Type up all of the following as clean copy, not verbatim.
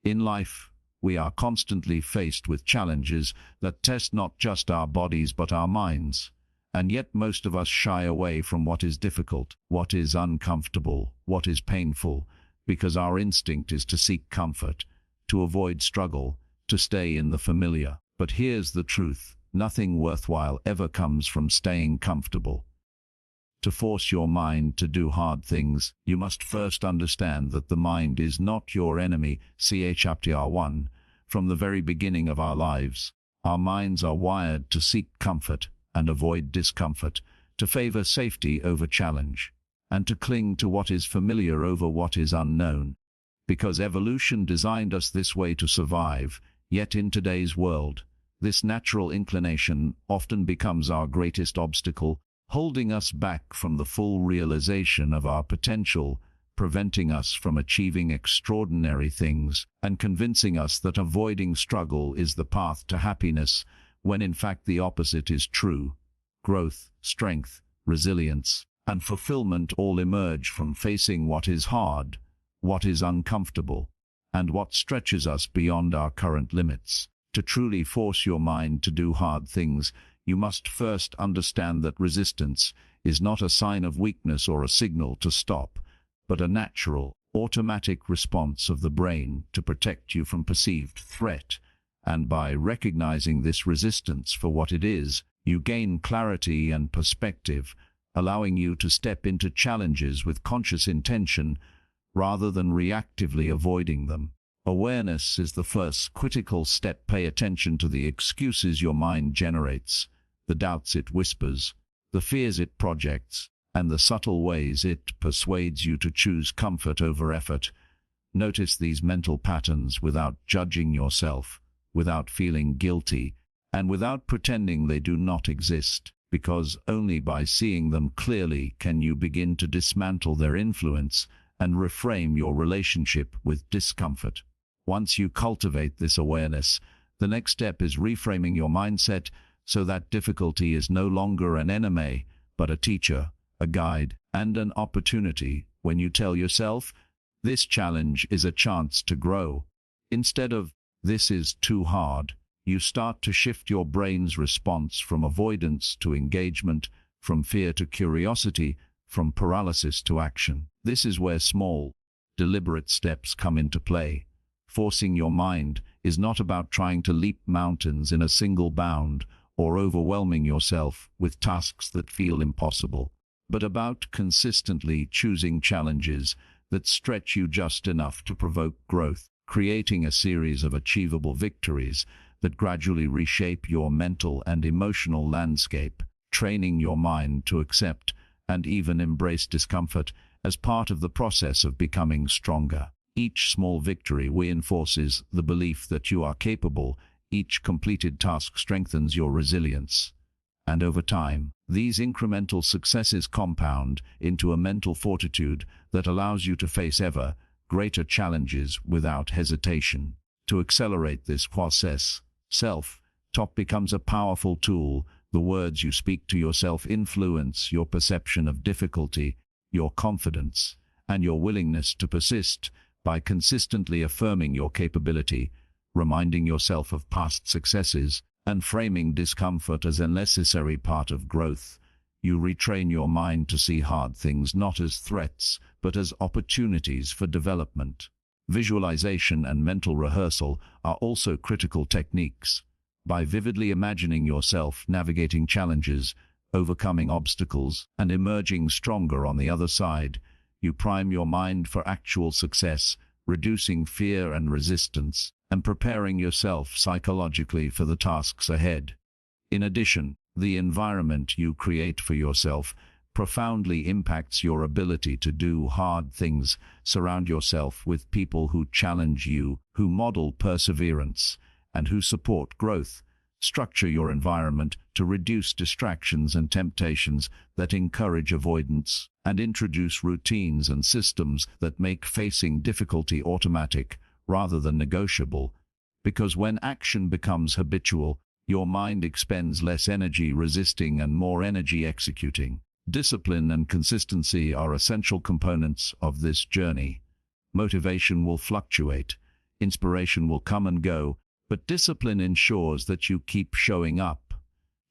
In life, we are constantly faced with challenges that test not just our bodies but our minds. And yet most of us shy away from what is difficult, what is uncomfortable, what is painful, because our instinct is to seek comfort, to avoid struggle, to stay in the familiar. But here's the truth: nothing worthwhile ever comes from staying comfortable. To force your mind to do hard things, you must first understand that the mind is not your enemy. See chapter 1. From the very beginning of our lives, our minds are wired to seek comfort and avoid discomfort, to favor safety over challenge, and to cling to what is familiar over what is unknown. Because evolution designed us this way to survive, yet in today's world, this natural inclination often becomes our greatest obstacle, holding us back from the full realization of our potential, preventing us from achieving extraordinary things, and convincing us that avoiding struggle is the path to happiness, when in fact the opposite is true. Growth, strength, resilience, and fulfillment all emerge from facing what is hard, what is uncomfortable, and what stretches us beyond our current limits. To truly force your mind to do hard things, you must first understand that resistance is not a sign of weakness or a signal to stop, but a natural, automatic response of the brain to protect you from perceived threat. And by recognizing this resistance for what it is, you gain clarity and perspective, allowing you to step into challenges with conscious intention rather than reactively avoiding them. Awareness is the first critical step. Pay attention to the excuses your mind generates, the doubts it whispers, the fears it projects, and the subtle ways it persuades you to choose comfort over effort. Notice these mental patterns without judging yourself, without feeling guilty, and without pretending they do not exist, because only by seeing them clearly can you begin to dismantle their influence and reframe your relationship with discomfort. Once you cultivate this awareness, the next step is reframing your mindset so that difficulty is no longer an enemy, but a teacher, a guide, and an opportunity. When you tell yourself, "This challenge is a chance to grow," instead of "This is too hard," you start to shift your brain's response from avoidance to engagement, from fear to curiosity, from paralysis to action. This is where small, deliberate steps come into play. Forcing your mind is not about trying to leap mountains in a single bound or overwhelming yourself with tasks that feel impossible, but about consistently choosing challenges that stretch you just enough to provoke growth, creating a series of achievable victories that gradually reshape your mental and emotional landscape, training your mind to accept and even embrace discomfort as part of the process of becoming stronger. Each small victory reinforces the belief that you are capable. Each completed task strengthens your resilience. And over time, these incremental successes compound into a mental fortitude that allows you to face ever greater challenges without hesitation. To accelerate this process, self-talk becomes a powerful tool. The words you speak to yourself influence your perception of difficulty, your confidence, and your willingness to persist. By consistently affirming your capability, reminding yourself of past successes, and framing discomfort as a necessary part of growth, you retrain your mind to see hard things not as threats, but as opportunities for development. Visualization and mental rehearsal are also critical techniques. By vividly imagining yourself navigating challenges, overcoming obstacles, and emerging stronger on the other side, you prime your mind for actual success, reducing fear and resistance, and preparing yourself psychologically for the tasks ahead. In addition, the environment you create for yourself profoundly impacts your ability to do hard things. Surround yourself with people who challenge you, who model perseverance, and who support growth. Structure your environment to reduce distractions and temptations that encourage avoidance, and introduce routines and systems that make facing difficulty automatic rather than negotiable. Because when action becomes habitual, your mind expends less energy resisting and more energy executing. Discipline and consistency are essential components of this journey. Motivation will fluctuate, Inspiration will come and go, but discipline ensures that you keep showing up,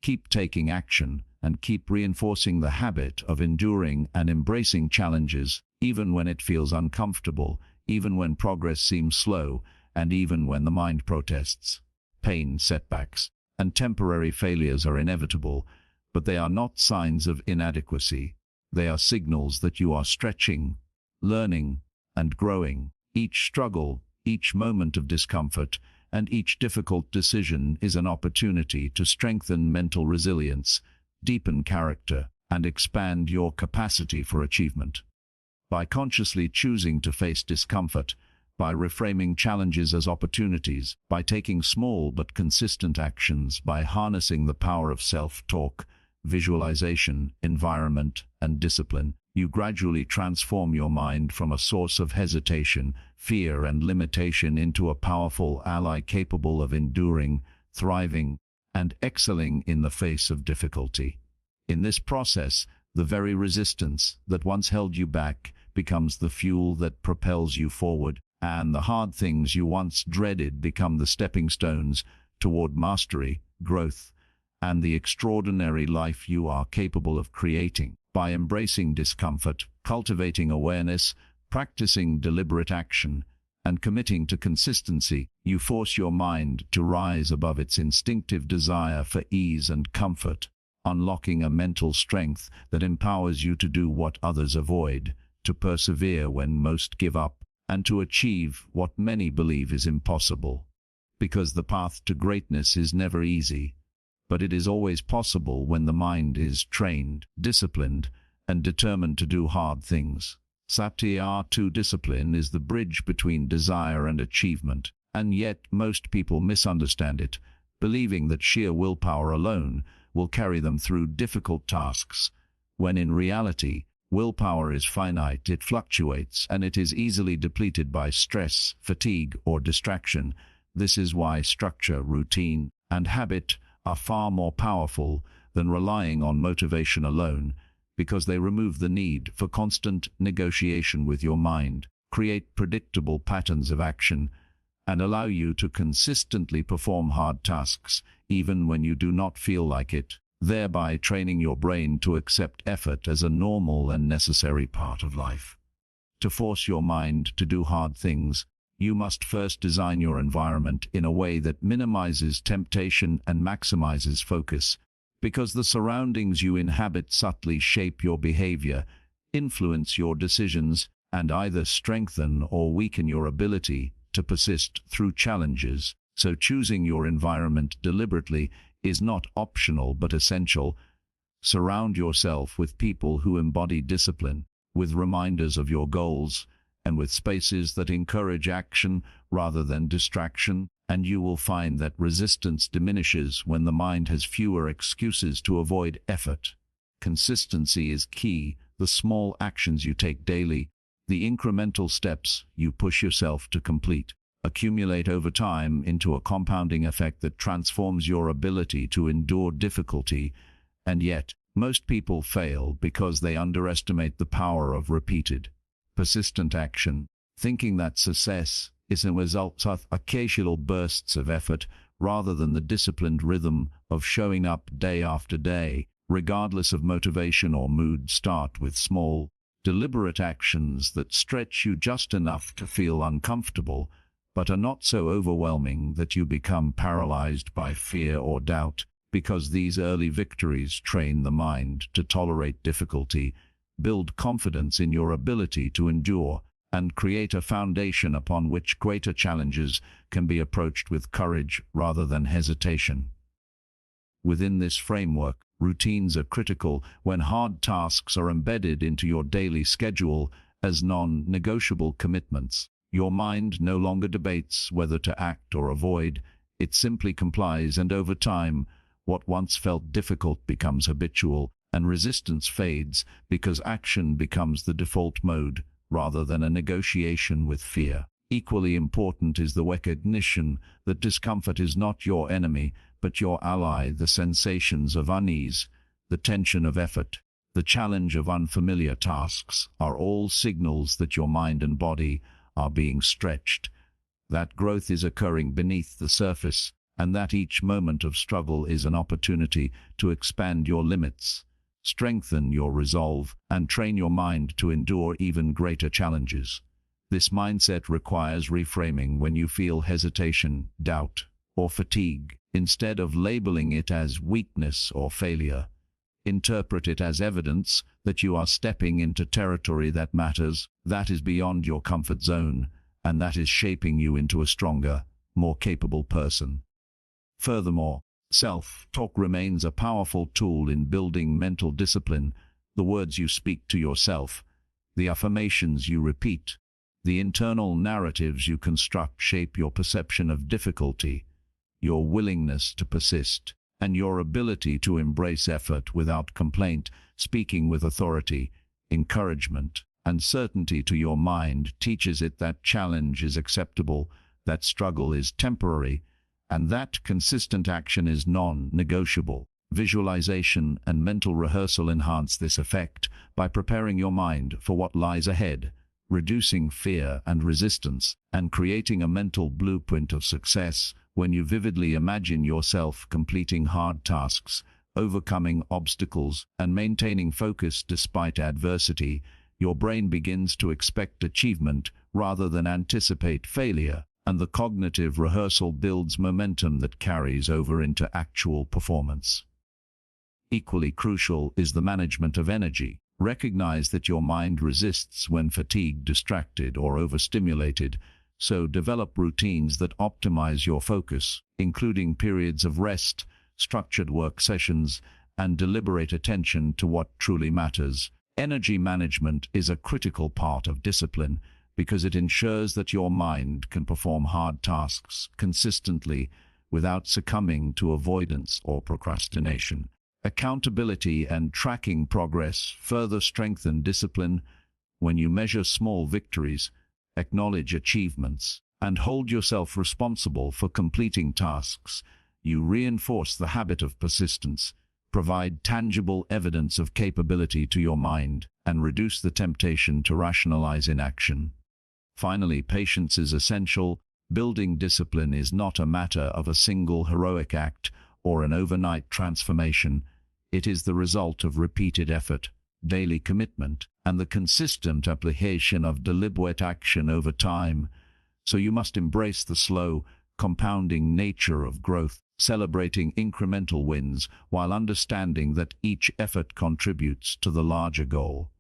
keep taking action, and keep reinforcing the habit of enduring and embracing challenges, even when it feels uncomfortable, even when progress seems slow, and even when the mind protests. Pain, setbacks, and temporary failures are inevitable, but they are not signs of inadequacy. They are signals that you are stretching, learning, and growing. Each struggle, each moment of discomfort, and each difficult decision is an opportunity to strengthen mental resilience, deepen character, and expand your capacity for achievement. By consciously choosing to face discomfort, by reframing challenges as opportunities, by taking small but consistent actions, by harnessing the power of self-talk, visualization, environment, and discipline, you gradually transform your mind from a source of hesitation, fear, and limitation into a powerful ally capable of enduring, thriving, and excelling in the face of difficulty. In this process, the very resistance that once held you back becomes the fuel that propels you forward, and the hard things you once dreaded become the stepping stones toward mastery, growth, and the extraordinary life you are capable of creating. By embracing discomfort, cultivating awareness, practicing deliberate action, and committing to consistency, you force your mind to rise above its instinctive desire for ease and comfort, unlocking a mental strength that empowers you to do what others avoid, to persevere when most give up, and to achieve what many believe is impossible. Because the path to greatness is never easy, but it is always possible when the mind is trained, disciplined, and determined to do hard things. Satya to discipline is the bridge between desire and achievement, and yet most people misunderstand it, believing that sheer willpower alone will carry them through difficult tasks, when in reality, willpower is finite, it fluctuates, and it is easily depleted by stress, fatigue, or distraction. This is why structure, routine, and habit are far more powerful than relying on motivation alone, because they remove the need for constant negotiation with your mind, create predictable patterns of action, and allow you to consistently perform hard tasks, even when you do not feel like it, thereby training your brain to accept effort as a normal and necessary part of life. To force your mind to do hard things, you must first design your environment in a way that minimizes temptation and maximizes focus, because the surroundings you inhabit subtly shape your behavior, influence your decisions, and either strengthen or weaken your ability to persist through challenges. So choosing your environment deliberately is not optional but essential. Surround yourself with people who embody discipline, with reminders of your goals, and with spaces that encourage action rather than distraction, and you will find that resistance diminishes when the mind has fewer excuses to avoid effort. Consistency is key. The small actions you take daily, the incremental steps you push yourself to complete, accumulate over time into a compounding effect that transforms your ability to endure difficulty. And yet, most people fail because they underestimate the power of repeated, persistent action, thinking that success is a result of occasional bursts of effort rather than the disciplined rhythm of showing up day after day, regardless of motivation or mood. Start with small, deliberate actions that stretch you just enough to feel uncomfortable, but are not so overwhelming that you become paralyzed by fear or doubt, because these early victories train the mind to tolerate difficulty, build confidence in your ability to endure, and create a foundation upon which greater challenges can be approached with courage rather than hesitation. Within this framework, routines are critical. When hard tasks are embedded into your daily schedule as non-negotiable commitments, your mind no longer debates whether to act or avoid. It simply complies, and over time, what once felt difficult becomes habitual, and resistance fades because action becomes the default mode rather than a negotiation with fear. Equally important is the recognition that discomfort is not your enemy, but your ally. The sensations of unease, the tension of effort, the challenge of unfamiliar tasks are all signals that your mind and body are being stretched, that growth is occurring beneath the surface, and that each moment of struggle is an opportunity to expand your limits, strengthen your resolve, and train your mind to endure even greater challenges. This mindset requires reframing when you feel hesitation, doubt, or fatigue. Instead of labeling it as weakness or failure, interpret it as evidence that you are stepping into territory that matters, that is beyond your comfort zone, and that is shaping you into a stronger, more capable person. Furthermore, self-talk remains a powerful tool in building mental discipline. The words you speak to yourself, the affirmations you repeat, the internal narratives you construct shape your perception of difficulty, your willingness to persist, and your ability to embrace effort without complaint. Speaking with authority, encouragement, and certainty to your mind teaches it that challenge is acceptable, that struggle is temporary, and that consistent action is non-negotiable. Visualization and mental rehearsal enhance this effect by preparing your mind for what lies ahead, reducing fear and resistance, and creating a mental blueprint of success. When you vividly imagine yourself completing hard tasks, overcoming obstacles, and maintaining focus despite adversity, your brain begins to expect achievement rather than anticipate failure, and the cognitive rehearsal builds momentum that carries over into actual performance. Equally crucial is the management of energy. Recognize that your mind resists when fatigued, distracted, or overstimulated, so develop routines that optimize your focus, including periods of rest, structured work sessions, and deliberate attention to what truly matters. Energy management is a critical part of discipline because it ensures that your mind can perform hard tasks consistently without succumbing to avoidance or procrastination. Accountability and tracking progress further strengthen discipline. When you measure small victories, acknowledge achievements, and hold yourself responsible for completing tasks, you reinforce the habit of persistence, provide tangible evidence of capability to your mind, and reduce the temptation to rationalize inaction. Finally, patience is essential. Building discipline is not a matter of a single heroic act or an overnight transformation. It is the result of repeated effort, daily commitment, and the consistent application of deliberate action over time. So you must embrace the slow, compounding nature of growth, celebrating incremental wins while understanding that each effort contributes to the larger goal.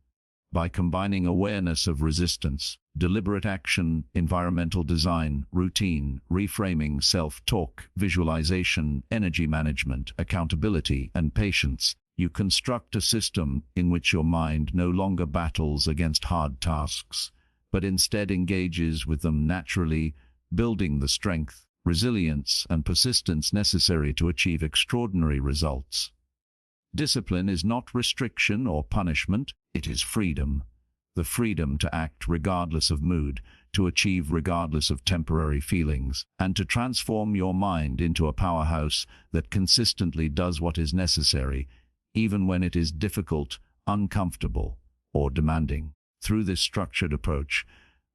By combining awareness of resistance, deliberate action, environmental design, routine, reframing, self-talk, visualization, energy management, accountability, and patience, you construct a system in which your mind no longer battles against hard tasks, but instead engages with them naturally, building the strength, resilience, and persistence necessary to achieve extraordinary results. Discipline is not restriction or punishment, it is freedom. The freedom to act regardless of mood, to achieve regardless of temporary feelings, and to transform your mind into a powerhouse that consistently does what is necessary, even when it is difficult, uncomfortable, or demanding. Through this structured approach,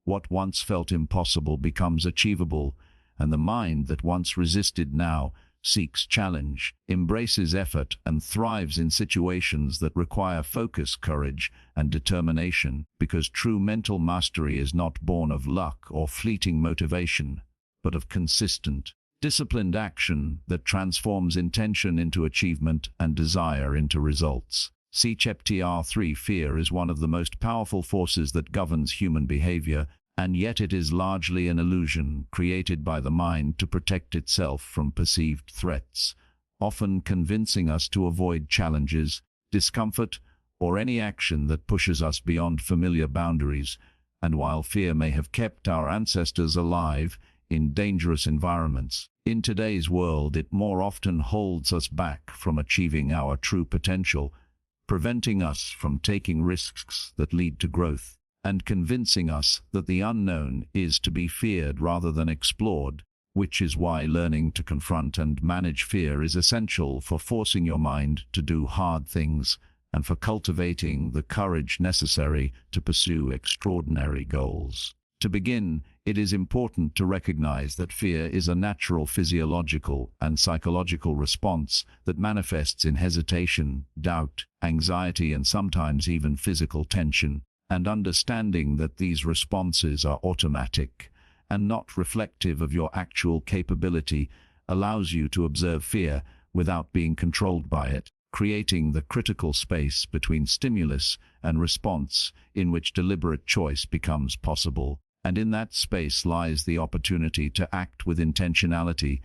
what once felt impossible becomes achievable, and the mind that once resisted now seeks challenge, embraces effort, and thrives in situations that require focus, courage, and determination, because true mental mastery is not born of luck or fleeting motivation, but of consistent, disciplined action that transforms intention into achievement and desire into results. See Chapter 3. Fear is one of the most powerful forces that governs human behavior, and yet it is largely an illusion created by the mind to protect itself from perceived threats, often convincing us to avoid challenges, discomfort, or any action that pushes us beyond familiar boundaries. And while fear may have kept our ancestors alive in dangerous environments, in today's world it more often holds us back from achieving our true potential, preventing us from taking risks that lead to growth, and convincing us that the unknown is to be feared rather than explored, which is why learning to confront and manage fear is essential for forcing your mind to do hard things and for cultivating the courage necessary to pursue extraordinary goals. To begin, it is important to recognize that fear is a natural physiological and psychological response that manifests in hesitation, doubt, anxiety, and sometimes even physical tension. And understanding that these responses are automatic and not reflective of your actual capability allows you to observe fear without being controlled by it, creating the critical space between stimulus and response in which deliberate choice becomes possible. And in that space lies the opportunity to act with intentionality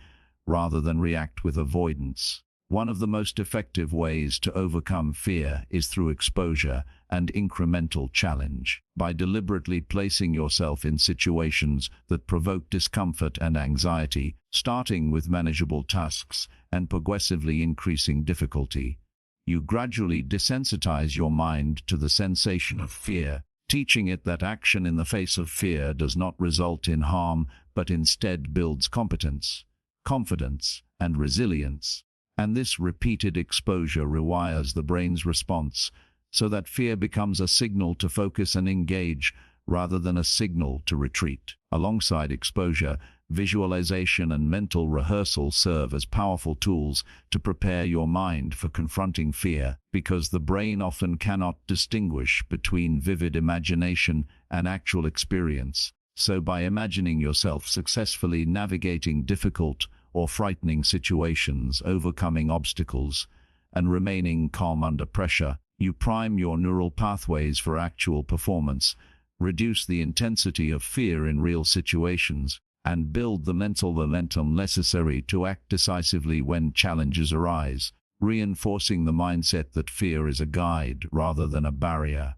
rather than react with avoidance. One of the most effective ways to overcome fear is through exposure and incremental challenge. By deliberately placing yourself in situations that provoke discomfort and anxiety, starting with manageable tasks and progressively increasing difficulty, you gradually desensitize your mind to the sensation of fear, teaching it that action in the face of fear does not result in harm, but instead builds competence, confidence, and resilience. And this repeated exposure rewires the brain's response so that fear becomes a signal to focus and engage rather than a signal to retreat. Alongside exposure, visualization and mental rehearsal serve as powerful tools to prepare your mind for confronting fear, because the brain often cannot distinguish between vivid imagination and actual experience. So by imagining yourself successfully navigating difficult or frightening situations, overcoming obstacles, and remaining calm under pressure, you prime your neural pathways for actual performance, reduce the intensity of fear in real situations, and build the mental momentum necessary to act decisively when challenges arise, reinforcing the mindset that fear is a guide rather than a barrier.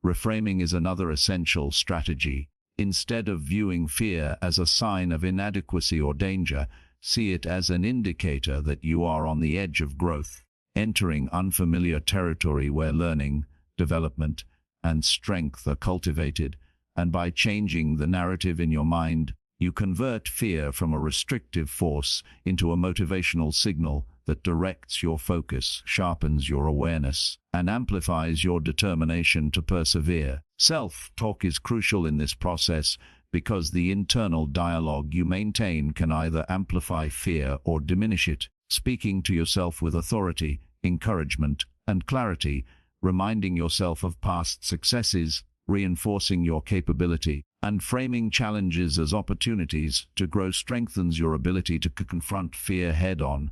Reframing is another essential strategy. Instead of viewing fear as a sign of inadequacy or danger, see it as an indicator that you are on the edge of growth, entering unfamiliar territory where learning, development, and strength are cultivated. And by changing the narrative in your mind, you convert fear from a restrictive force into a motivational signal that directs your focus, sharpens your awareness, and amplifies your determination to persevere. Self-talk is crucial in this process because the internal dialogue you maintain can either amplify fear or diminish it. Speaking to yourself with authority, encouragement, and clarity, reminding yourself of past successes, reinforcing your capability, and framing challenges as opportunities to grow strengthens your ability to confront fear head-on.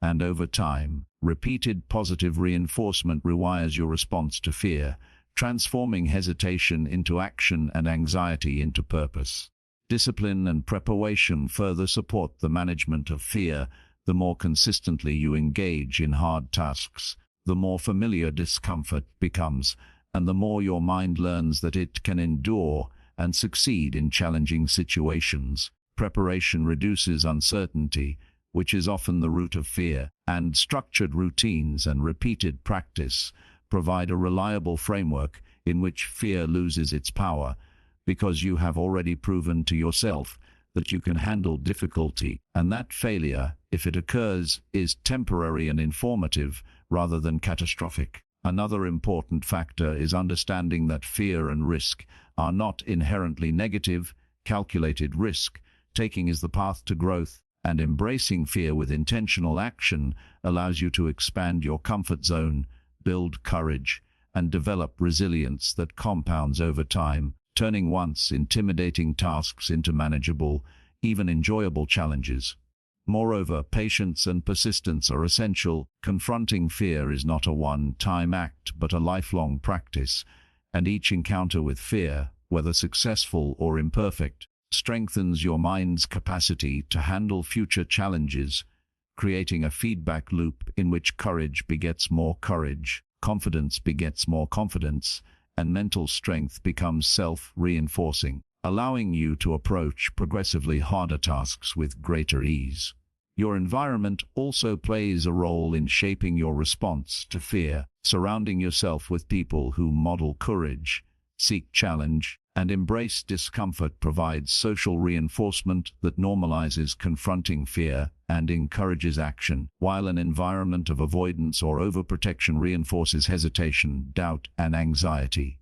And over time, repeated positive reinforcement rewires your response to fear, transforming hesitation into action and anxiety into purpose. Discipline and preparation further support the management of fear. The more consistently you engage in hard tasks, the more familiar discomfort becomes, and the more your mind learns that it can endure and succeed in challenging situations. Preparation reduces uncertainty, which is often the root of fear, and structured routines and repeated practice provide a reliable framework in which fear loses its power, because you have already proven to yourself that you can handle difficulty, and that failure, if it occurs, is temporary and informative rather than catastrophic. Another important factor is understanding that fear and risk are not inherently negative. Calculated risk-taking is the path to growth, and embracing fear with intentional action allows you to expand your comfort zone, build courage, and develop resilience that compounds over time, turning once intimidating tasks into manageable, even enjoyable challenges. Moreover, patience and persistence are essential. Confronting fear is not a one-time act, but a lifelong practice, and each encounter with fear, whether successful or imperfect, strengthens your mind's capacity to handle future challenges, creating a feedback loop in which courage begets more courage, confidence begets more confidence, and mental strength becomes self-reinforcing, allowing you to approach progressively harder tasks with greater ease. Your environment also plays a role in shaping your response to fear. Surrounding yourself with people who model courage, seek challenge, and embrace discomfort provides social reinforcement that normalizes confronting fear and encourages action, while an environment of avoidance or overprotection reinforces hesitation, doubt, and anxiety.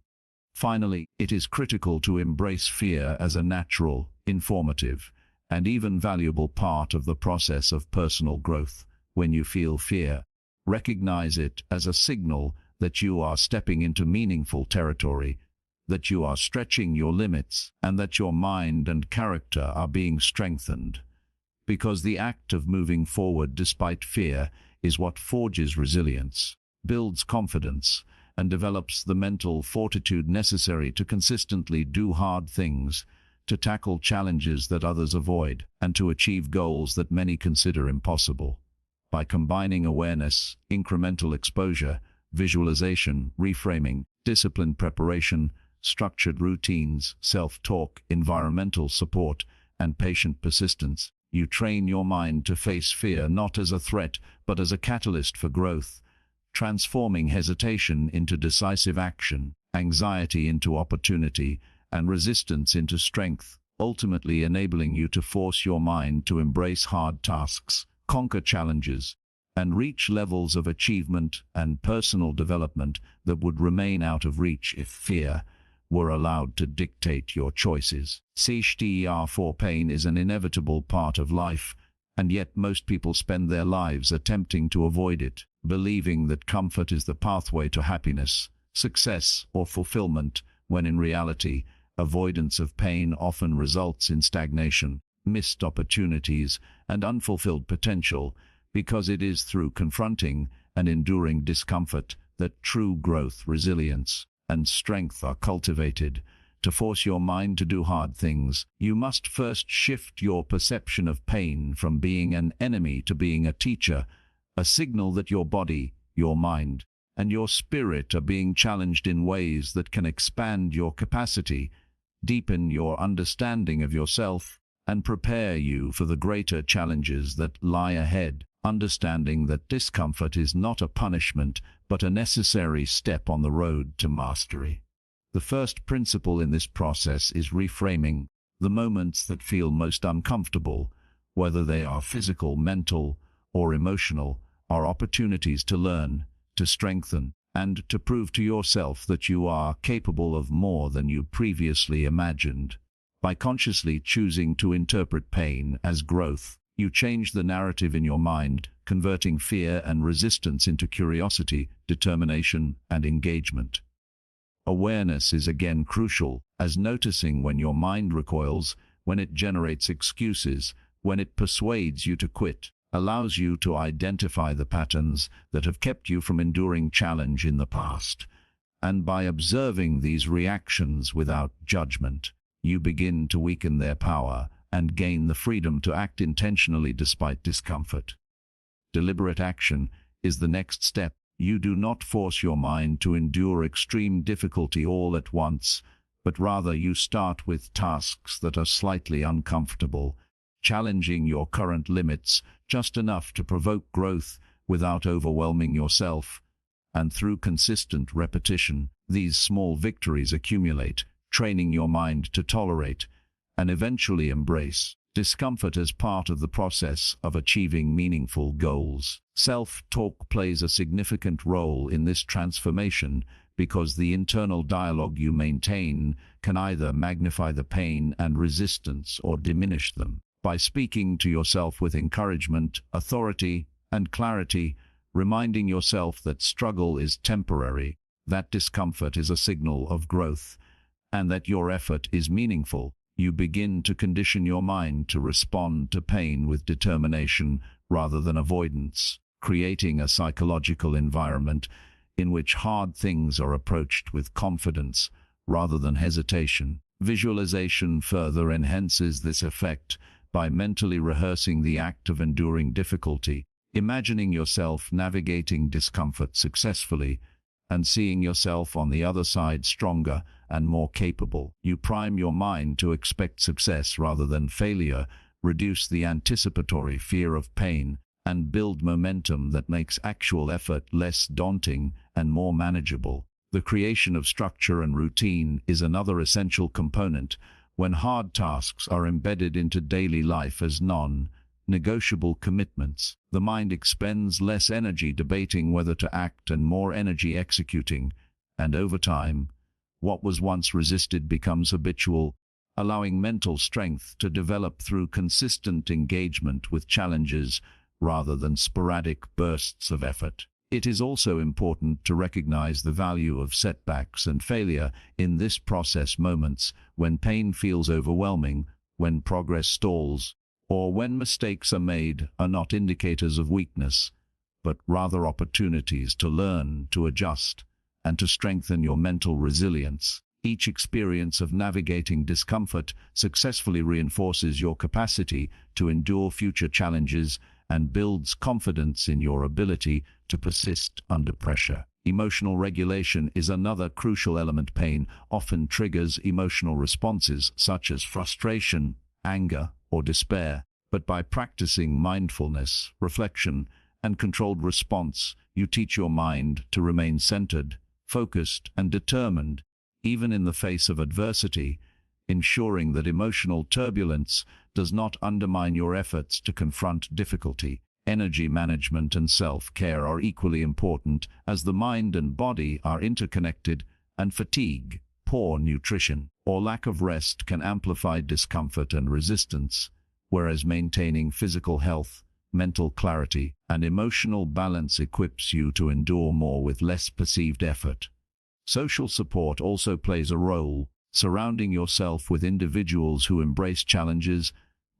Finally, it is critical to embrace fear as a natural, informative, and even valuable part of the process of personal growth. When you feel fear, recognize it as a signal that you are stepping into meaningful territory, that you are stretching your limits, and that your mind and character are being strengthened. Because the act of moving forward despite fear is what forges resilience, builds confidence, and develops the mental fortitude necessary to consistently do hard things, to tackle challenges that others avoid, and to achieve goals that many consider impossible. By combining awareness, incremental exposure, visualization, reframing, disciplined preparation, structured routines, self-talk, environmental support, and patient persistence, you train your mind to face fear not as a threat, but as a catalyst for growth, transforming hesitation into decisive action, anxiety into opportunity, and resistance into strength, ultimately enabling you to force your mind to embrace hard tasks, conquer challenges, and reach levels of achievement and personal development that would remain out of reach if fear were allowed to dictate your choices. For pain is an inevitable part of life, and yet most people spend their lives attempting to avoid it, believing that comfort is the pathway to happiness, success, or fulfillment, when in reality, avoidance of pain often results in stagnation, missed opportunities, and unfulfilled potential, because it is through confronting and enduring discomfort that true growth, resilience, and strength are cultivated. To force your mind to do hard things, you must first shift your perception of pain from being an enemy to being a teacher, a signal that your body, your mind, and your spirit are being challenged in ways that can expand your capacity, deepen your understanding of yourself, and prepare you for the greater challenges that lie ahead. Understanding that discomfort is not a punishment, but a necessary step on the road to mastery. The first principle in this process is reframing. The moments that feel most uncomfortable, whether they are physical, mental, or emotional, are opportunities to learn, to strengthen, and to prove to yourself that you are capable of more than you previously imagined. By consciously choosing to interpret pain as growth, you change the narrative in your mind, converting fear and resistance into curiosity, determination, and engagement. Awareness is again crucial, as noticing when your mind recoils, when it generates excuses, when it persuades you to quit, allows you to identify the patterns that have kept you from enduring challenge in the past. And by observing these reactions without judgment, you begin to weaken their power and gain the freedom to act intentionally despite discomfort. Deliberate action is the next step. You do not force your mind to endure extreme difficulty all at once, but rather you start with tasks that are slightly uncomfortable, challenging your current limits just enough to provoke growth without overwhelming yourself. And through consistent repetition, these small victories accumulate, training your mind to tolerate and eventually embrace discomfort as part of the process of achieving meaningful goals. Self-talk plays a significant role in this transformation because the internal dialogue you maintain can either magnify the pain and resistance or diminish them. By speaking to yourself with encouragement, authority, and clarity, reminding yourself that struggle is temporary, that discomfort is a signal of growth, and that your effort is meaningful, you begin to condition your mind to respond to pain with determination rather than avoidance, creating a psychological environment in which hard things are approached with confidence rather than hesitation. Visualization further enhances this effect by mentally rehearsing the act of enduring difficulty, imagining yourself navigating discomfort successfully, and seeing yourself on the other side stronger and more capable. You prime your mind to expect success rather than failure, reduce the anticipatory fear of pain, and build momentum that makes actual effort less daunting and more manageable. The creation of structure and routine is another essential component. When hard tasks are embedded into daily life as non-negotiable commitments, the mind expends less energy debating whether to act and more energy executing, and over time, What was once resisted becomes habitual, allowing mental strength to develop through consistent engagement with challenges rather than sporadic bursts of effort. It is also important to recognize the value of setbacks and failure in this process. Moments when pain feels overwhelming, when progress stalls, or when mistakes are made are not indicators of weakness, but rather opportunities to learn, to adjust, and to strengthen your mental resilience. Each experience of navigating discomfort successfully reinforces your capacity to endure future challenges and builds confidence in your ability to persist under pressure. Emotional regulation is another crucial element. Pain often triggers emotional responses such as frustration, anger, or despair, but by practicing mindfulness, reflection, and controlled response, you teach your mind to remain centered, focused, and determined, even in the face of adversity, ensuring that emotional turbulence does not undermine your efforts to confront difficulty. Energy management and self-care are equally important, as the mind and body are interconnected, and fatigue, poor nutrition, or lack of rest can amplify discomfort and resistance, whereas maintaining physical health, mental clarity, and emotional balance equips you to endure more with less perceived effort. Social support also plays a role. Surrounding yourself with individuals who embrace challenges,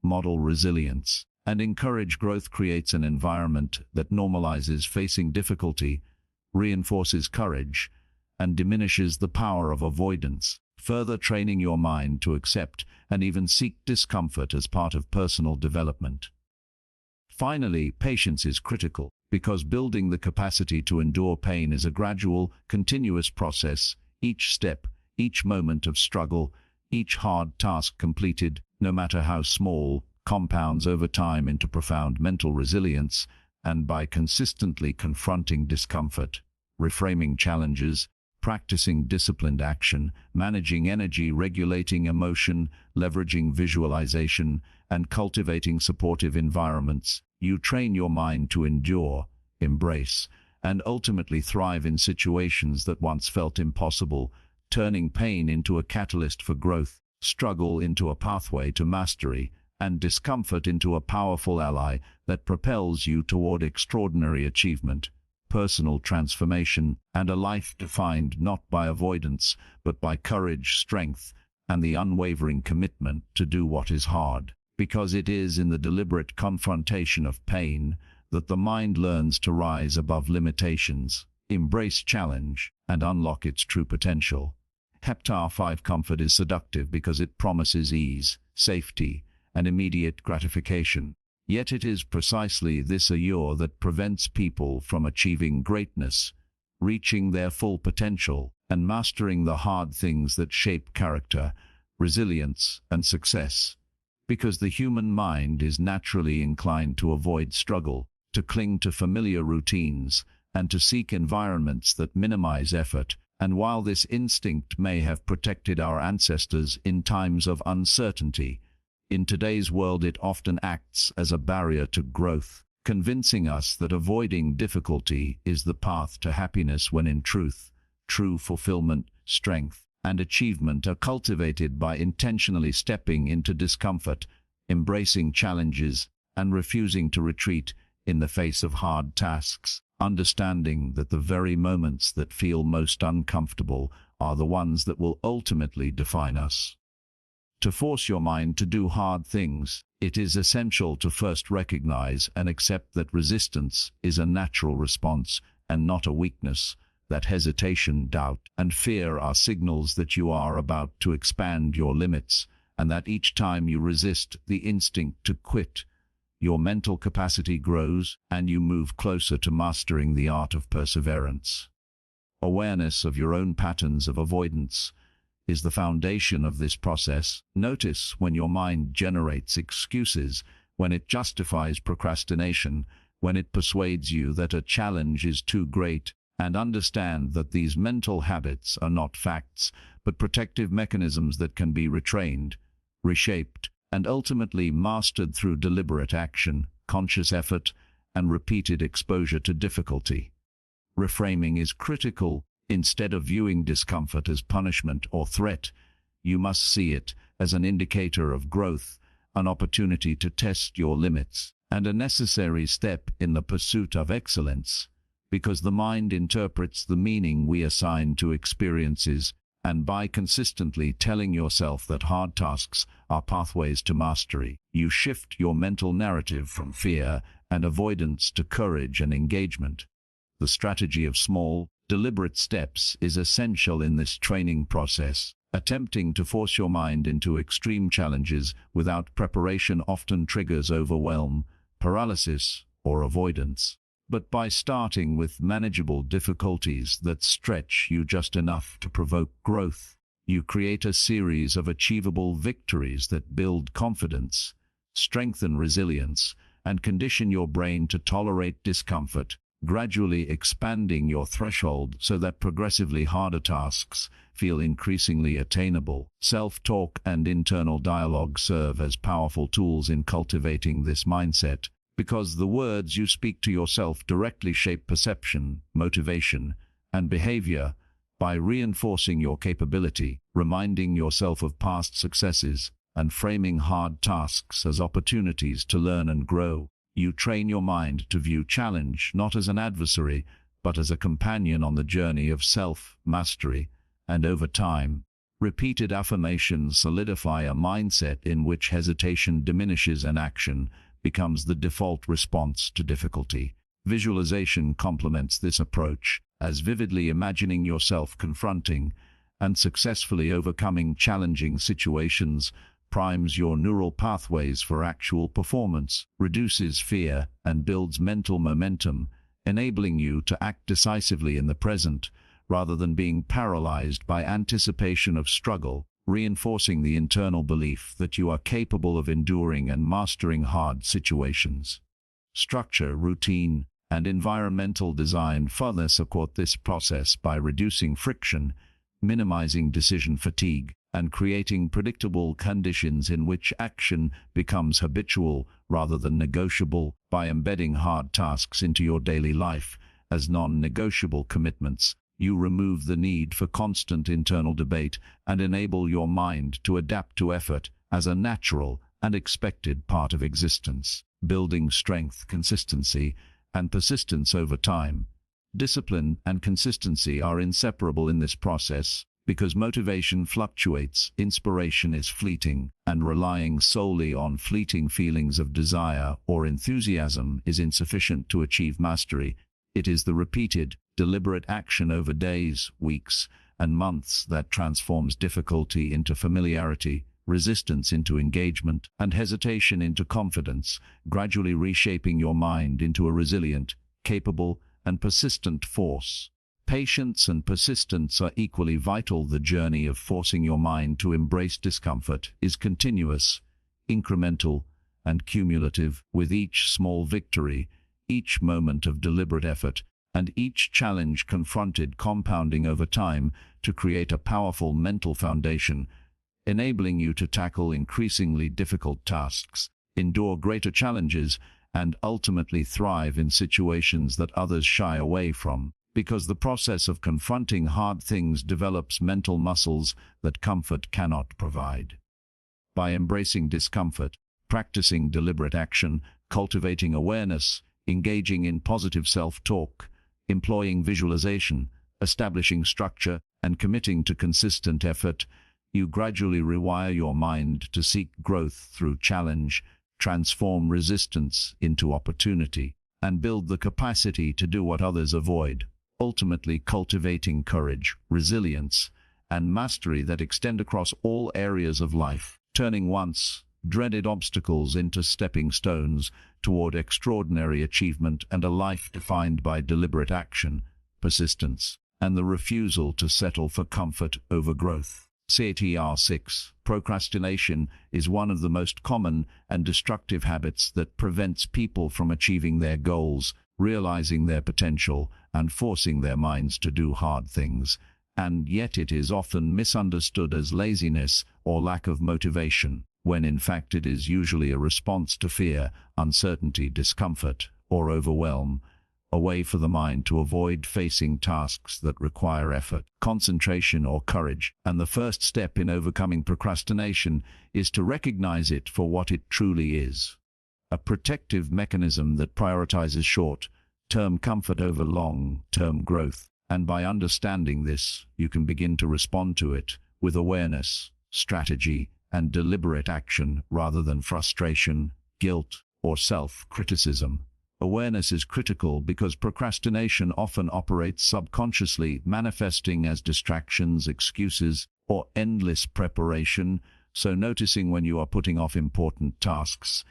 model resilience, and encourage growth creates an environment that normalizes facing difficulty, reinforces courage, and diminishes the power of avoidance, further training your mind to accept and even seek discomfort as part of personal development. Finally, patience is critical, because building the capacity to endure pain is a gradual, continuous process. Each step, each moment of struggle, each hard task completed, no matter how small, compounds over time into profound mental resilience. And by consistently confronting discomfort, reframing challenges, practicing disciplined action, managing energy, regulating emotion, leveraging visualization, and cultivating supportive environments, you train your mind to endure, embrace, and ultimately thrive in situations that once felt impossible, turning pain into a catalyst for growth, struggle into a pathway to mastery, and discomfort into a powerful ally that propels you toward extraordinary achievement, personal transformation, and a life defined not by avoidance, but by courage, strength, and the unwavering commitment to do what is hard. Because it is in the deliberate confrontation of pain that the mind learns to rise above limitations, embrace challenge, and unlock its true potential. Heptar 5 Comfort is seductive because it promises ease, safety, and immediate gratification. Yet it is precisely this allure that prevents people from achieving greatness, reaching their full potential, and mastering the hard things that shape character, resilience, and success. Because the human mind is naturally inclined to avoid struggle, to cling to familiar routines, and to seek environments that minimize effort. And while this instinct may have protected our ancestors in times of uncertainty, in today's world it often acts as a barrier to growth, convincing us that avoiding difficulty is the path to happiness when in truth, true fulfillment, strength, and achievement are cultivated by intentionally stepping into discomfort, embracing challenges, and refusing to retreat in the face of hard tasks, understanding that the very moments that feel most uncomfortable are the ones that will ultimately define us. To force your mind to do hard things, it is essential to first recognize and accept that resistance is a natural response and not a weakness, that hesitation, doubt, and fear are signals that you are about to expand your limits, and that each time you resist the instinct to quit, your mental capacity grows and you move closer to mastering the art of perseverance. Awareness of your own patterns of avoidance is the foundation of this process. Notice when your mind generates excuses, when it justifies procrastination, when it persuades you that a challenge is too great, and understand that these mental habits are not facts, but protective mechanisms that can be retrained, reshaped, and ultimately mastered through deliberate action, conscious effort, and repeated exposure to difficulty. Reframing is critical. Instead of viewing discomfort as punishment or threat, you must see it as an indicator of growth, an opportunity to test your limits, and a necessary step in the pursuit of excellence, because the mind interprets the meaning we assign to experiences, and by consistently telling yourself that hard tasks are pathways to mastery, you shift your mental narrative from fear and avoidance to courage and engagement. The strategy of small, deliberate steps is essential in this training process. Attempting to force your mind into extreme challenges without preparation often triggers overwhelm, paralysis, or avoidance. But by starting with manageable difficulties that stretch you just enough to provoke growth, you create a series of achievable victories that build confidence, strengthen resilience, and condition your brain to tolerate discomfort, gradually expanding your threshold so that progressively harder tasks feel increasingly attainable. Self-talk and internal dialogue serve as powerful tools in cultivating this mindset, because the words you speak to yourself directly shape perception, motivation, and behavior. By reinforcing your capability, reminding yourself of past successes, and framing hard tasks as opportunities to learn and grow, you train your mind to view challenge not as an adversary, but as a companion on the journey of self-mastery. And over time, repeated affirmations solidify a mindset in which hesitation diminishes and action becomes the default response to difficulty. Visualization complements this approach, as vividly imagining yourself confronting and successfully overcoming challenging situations primes your neural pathways for actual performance, reduces fear, and builds mental momentum, enabling you to act decisively in the present, rather than being paralyzed by anticipation of struggle, reinforcing the internal belief that you are capable of enduring and mastering hard situations. Structure, routine, and environmental design further support this process by reducing friction, minimizing decision fatigue, and creating predictable conditions in which action becomes habitual rather than negotiable. By embedding hard tasks into your daily life as non-negotiable commitments, you remove the need for constant internal debate and enable your mind to adapt to effort as a natural and expected part of existence, building strength, consistency, and persistence over time. Discipline and consistency are inseparable in this process, because motivation fluctuates, inspiration is fleeting, and relying solely on fleeting feelings of desire or enthusiasm is insufficient to achieve mastery. It is the repeated, deliberate action over days, weeks, and months that transforms difficulty into familiarity, resistance into engagement, and hesitation into confidence, gradually reshaping your mind into a resilient, capable, and persistent force. Patience and persistence are equally vital. The journey of forcing your mind to embrace discomfort is continuous, incremental, and cumulative, with each small victory, each moment of deliberate effort, and each challenge confronted compounding over time to create a powerful mental foundation, enabling you to tackle increasingly difficult tasks, endure greater challenges, and ultimately thrive in situations that others shy away from. Because the process of confronting hard things develops mental muscles that comfort cannot provide. By embracing discomfort, practicing deliberate action, cultivating awareness, engaging in positive self-talk, employing visualization, establishing structure, and committing to consistent effort, you gradually rewire your mind to seek growth through challenge, transform resistance into opportunity, and build the capacity to do what others avoid, ultimately cultivating courage, resilience, and mastery that extend across all areas of life, turning once dreaded obstacles into stepping stones toward extraordinary achievement and a life defined by deliberate action, persistence, and the refusal to settle for comfort over growth. CTR 6. Procrastination is one of the most common and destructive habits that prevents people from achieving their goals, realizing their potential, and forcing their minds to do hard things, and yet it is often misunderstood as laziness or lack of motivation, when in fact it is usually a response to fear, uncertainty, discomfort, or overwhelm, a way for the mind to avoid facing tasks that require effort, concentration, or courage. And the first step in overcoming procrastination is to recognize it for what it truly is: a protective mechanism that prioritizes short-term comfort over long-term growth. And by understanding this, you can begin to respond to it with awareness, strategy, and deliberate action rather than frustration, guilt, or self-criticism. Awareness is critical because procrastination often operates subconsciously, manifesting as distractions, excuses, or endless preparation. So noticing when you are putting off important tasks,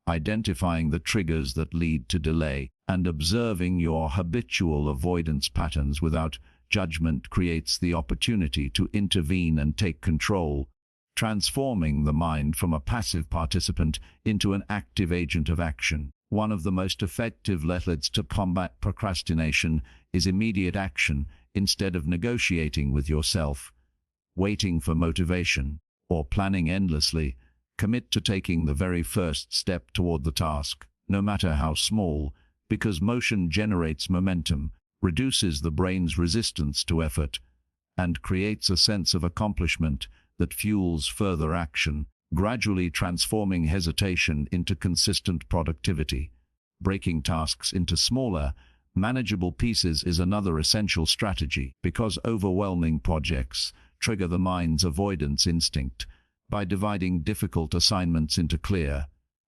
identifying the triggers that lead to delay, and observing your habitual avoidance patterns without judgment creates the opportunity to intervene and take control, transforming the mind from a passive participant into an active agent of action. One of the most effective methods to combat procrastination is immediate action. Instead of negotiating with yourself, waiting for motivation, or planning endlessly, commit to taking the very first step toward the task, no matter how small, because motion generates momentum, reduces the brain's resistance to effort, and creates a sense of accomplishment that fuels further action, gradually transforming hesitation into consistent productivity. Breaking tasks into smaller, manageable pieces is another essential strategy, because overwhelming projects trigger the mind's avoidance instinct. By dividing difficult assignments into clear,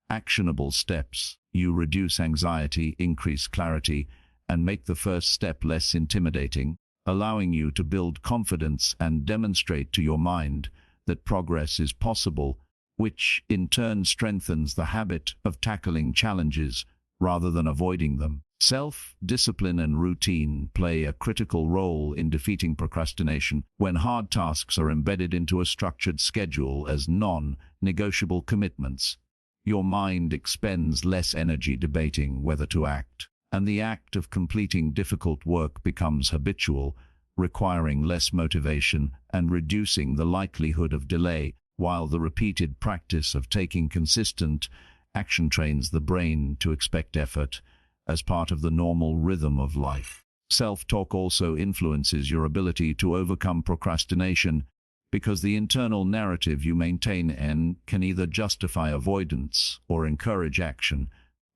actionable steps, you reduce anxiety, increase clarity, and make the first step less intimidating, allowing you to build confidence and demonstrate to your mind that progress is possible, which in turn strengthens the habit of tackling challenges rather than avoiding them. Self-discipline and routine play a critical role in defeating procrastination. When hard tasks are embedded into a structured schedule as non-negotiable commitments, your mind expends less energy debating whether to act, and the act of completing difficult work becomes habitual, requiring less motivation and reducing the likelihood of delay, while the repeated practice of taking consistent action trains the brain to expect effort as part of the normal rhythm of life. Self-talk also influences your ability to overcome procrastination, because the internal narrative you maintain can either justify avoidance or encourage action.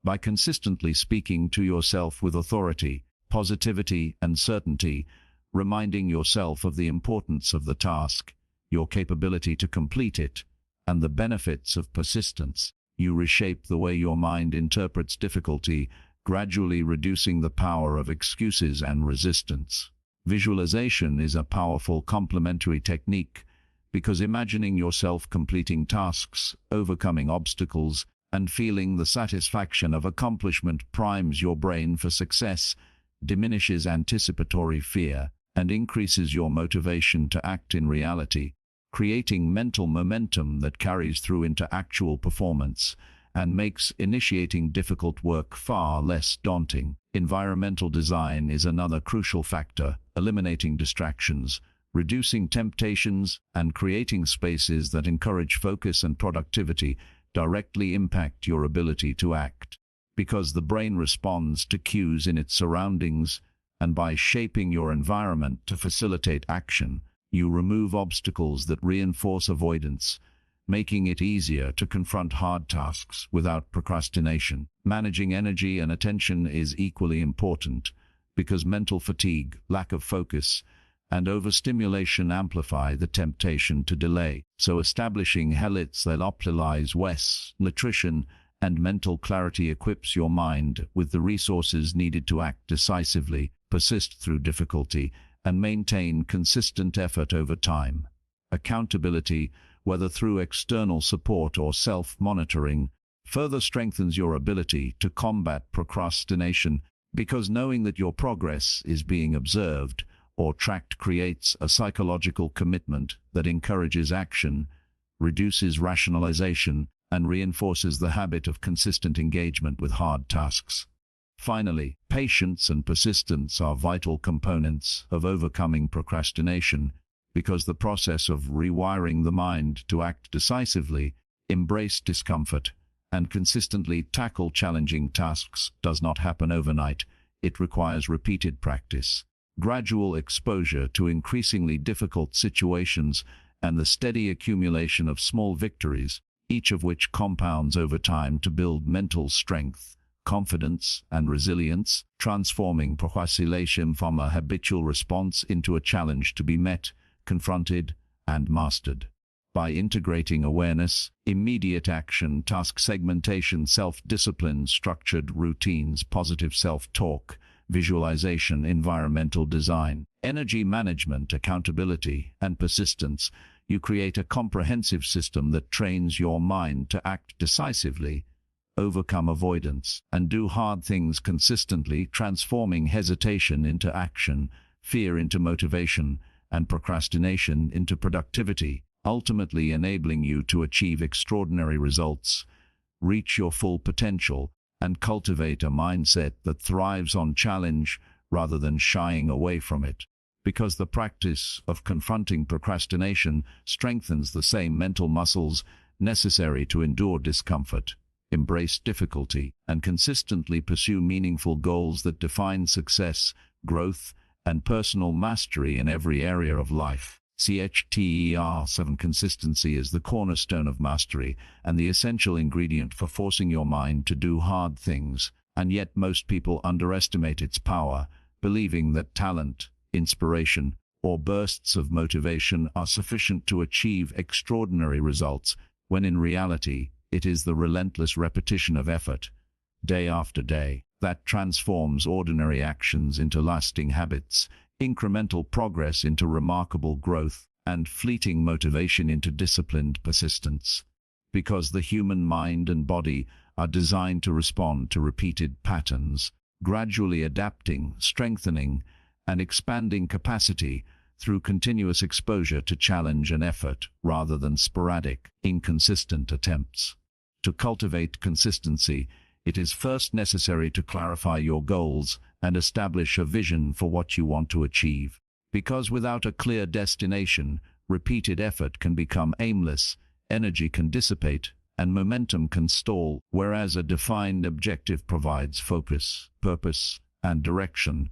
By consistently speaking to yourself with authority, positivity, and certainty, reminding yourself of the importance of the task, your capability to complete it, and the benefits of persistence, you reshape the way your mind interprets difficulty, gradually reducing the power of excuses and resistance. Visualization is a powerful complementary technique, because imagining yourself completing tasks, overcoming obstacles, and feeling the satisfaction of accomplishment primes your brain for success, diminishes anticipatory fear, and increases your motivation to act in reality, creating mental momentum that carries through into actual performance and makes initiating difficult work far less daunting. Environmental design is another crucial factor, eliminating distractions, reducing temptations, and creating spaces that encourage focus and productivity directly impact your ability to act, because the brain responds to cues in its surroundings, and by shaping your environment to facilitate action, you remove obstacles that reinforce avoidance, making it easier to confront hard tasks without procrastination. Managing energy and attention is equally important, because mental fatigue, lack of focus, and overstimulation amplify the temptation to delay. So establishing habits that optimize rest, nutrition, and mental clarity equips your mind with the resources needed to act decisively, persist through difficulty, and maintain consistent effort over time. Accountability, whether through external support or self-monitoring, further strengthens your ability to combat procrastination, because knowing that your progress is being observed or tracked creates a psychological commitment that encourages action, reduces rationalization, and reinforces the habit of consistent engagement with hard tasks. Finally, patience and persistence are vital components of overcoming procrastination, because the process of rewiring the mind to act decisively, embrace discomfort, and consistently tackle challenging tasks does not happen overnight. It requires repeated practice, gradual exposure to increasingly difficult situations, and the steady accumulation of small victories, each of which compounds over time to build mental strength, confidence, and resilience, transforming procrastination from a habitual response into a challenge to be met, confronted, and mastered. By integrating awareness, immediate action, task segmentation, self-discipline, structured routines, positive self-talk, visualization, environmental design, energy management, accountability, and persistence, you create a comprehensive system that trains your mind to act decisively, overcome avoidance, and do hard things consistently, transforming hesitation into action, fear into motivation, and procrastination into productivity, ultimately enabling you to achieve extraordinary results, reach your full potential, and cultivate a mindset that thrives on challenge rather than shying away from it. Because the practice of confronting procrastination strengthens the same mental muscles necessary to endure discomfort, embrace difficulty, and consistently pursue meaningful goals that define success, growth, and personal mastery in every area of life. CHTER7 Consistency is the cornerstone of mastery and the essential ingredient for forcing your mind to do hard things, and yet most people underestimate its power, believing that talent, inspiration, or bursts of motivation are sufficient to achieve extraordinary results, when in reality, it is the relentless repetition of effort, day after day, that transforms ordinary actions into lasting habits, incremental progress into remarkable growth, and fleeting motivation into disciplined persistence. Because the human mind and body are designed to respond to repeated patterns, gradually adapting, strengthening, and expanding capacity through continuous exposure to challenge and effort rather than sporadic, inconsistent attempts. To cultivate consistency, it is first necessary to clarify your goals and establish a vision for what you want to achieve. Because without a clear destination, repeated effort can become aimless, energy can dissipate, and momentum can stall, whereas a defined objective provides focus, purpose, and direction,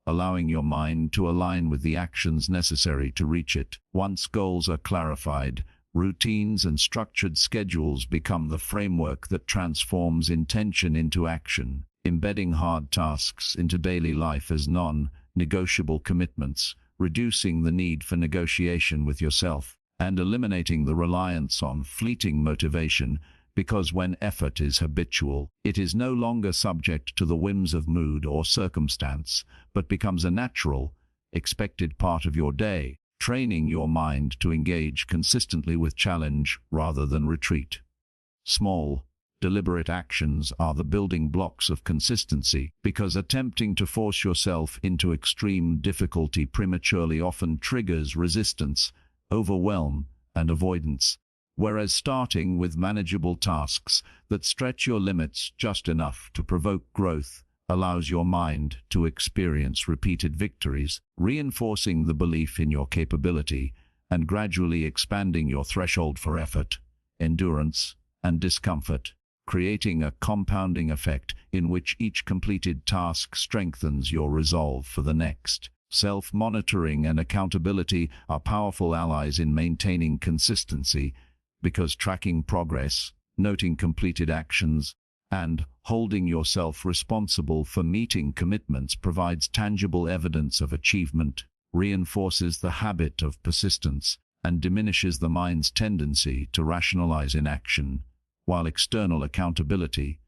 allowing your mind to align with the actions necessary to reach it. Once goals are clarified, routines and structured schedules become the framework that transforms intention into action, embedding hard tasks into daily life as non-negotiable commitments, reducing the need for negotiation with yourself, and eliminating the reliance on fleeting motivation, because when effort is habitual, it is no longer subject to the whims of mood or circumstance, but becomes a natural, expected part of your day, training your mind to engage consistently with challenge rather than retreat. Small, deliberate actions are the building blocks of consistency, because attempting to force yourself into extreme difficulty prematurely often triggers resistance, overwhelm, and avoidance, whereas starting with manageable tasks that stretch your limits just enough to provoke growth allows your mind to experience repeated victories, reinforcing the belief in your capability and gradually expanding your threshold for effort, endurance, and discomfort, creating a compounding effect in which each completed task strengthens your resolve for the next. Self-monitoring and accountability are powerful allies in maintaining consistency, because tracking progress, noting completed actions, and holding yourself responsible for meeting commitments provides tangible evidence of achievement, reinforces the habit of persistence, and diminishes the mind's tendency to rationalize inaction, while external accountability,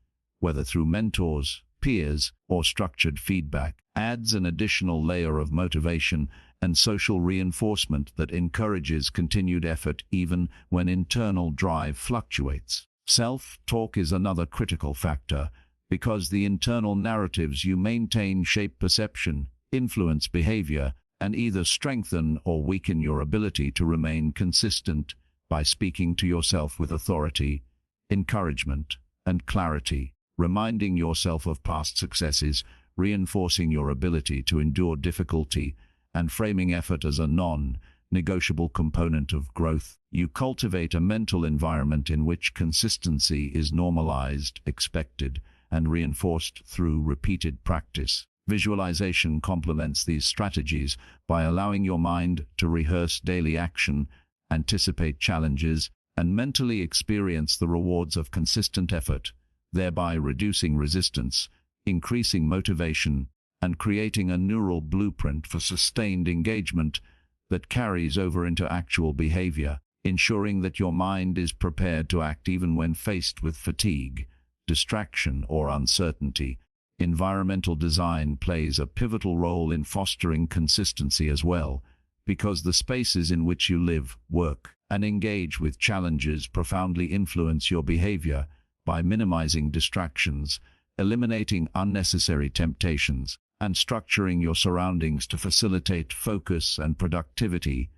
whether through mentors, peers, or structured feedback, adds an additional layer of motivation and social reinforcement that encourages continued effort even when internal drive fluctuates. Self-talk is another critical factor, because the internal narratives you maintain shape perception, influence behavior, and either strengthen or weaken your ability to remain consistent. By speaking to yourself with authority, encouragement, and clarity, reminding yourself of past successes, reinforcing your ability to endure difficulty, and framing effort as a non-negotiable component of growth, you cultivate a mental environment in which consistency is normalized, expected, and reinforced through repeated practice. Visualization complements these strategies by allowing your mind to rehearse daily action, anticipate challenges, and mentally experience the rewards of consistent effort, thereby reducing resistance, increasing motivation, and creating a neural blueprint for sustained engagement that carries over into actual behavior, ensuring that your mind is prepared to act even when faced with fatigue, distraction, or uncertainty. Environmental design plays a pivotal role in fostering consistency as well, because the spaces in which you live, work, and engage with challenges profoundly influence your behavior by minimizing distractions, eliminating unnecessary temptations, and structuring your surroundings to facilitate focus and productivity.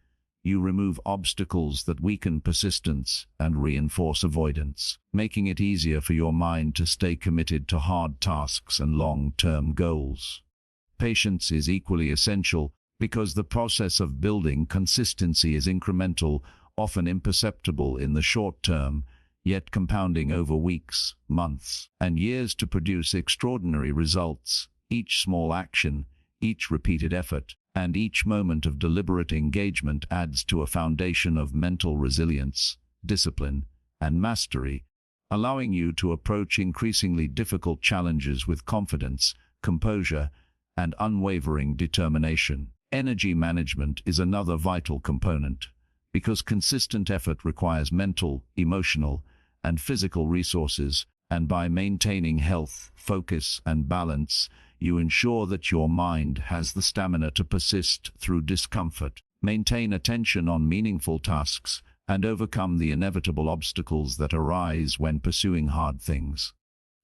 You remove obstacles that weaken persistence and reinforce avoidance, making it easier for your mind to stay committed to hard tasks and long-term goals. Patience is equally essential because the process of building consistency is incremental, often imperceptible in the short term, yet compounding over weeks, months, and years to produce extraordinary results. Each small action, each repeated effort, and each moment of deliberate engagement adds to a foundation of mental resilience, discipline, and mastery, allowing you to approach increasingly difficult challenges with confidence, composure, and unwavering determination. Energy management is another vital component, because consistent effort requires mental, emotional, and physical resources, and by maintaining health, focus, and balance, you ensure that your mind has the stamina to persist through discomfort, maintain attention on meaningful tasks, and overcome the inevitable obstacles that arise when pursuing hard things.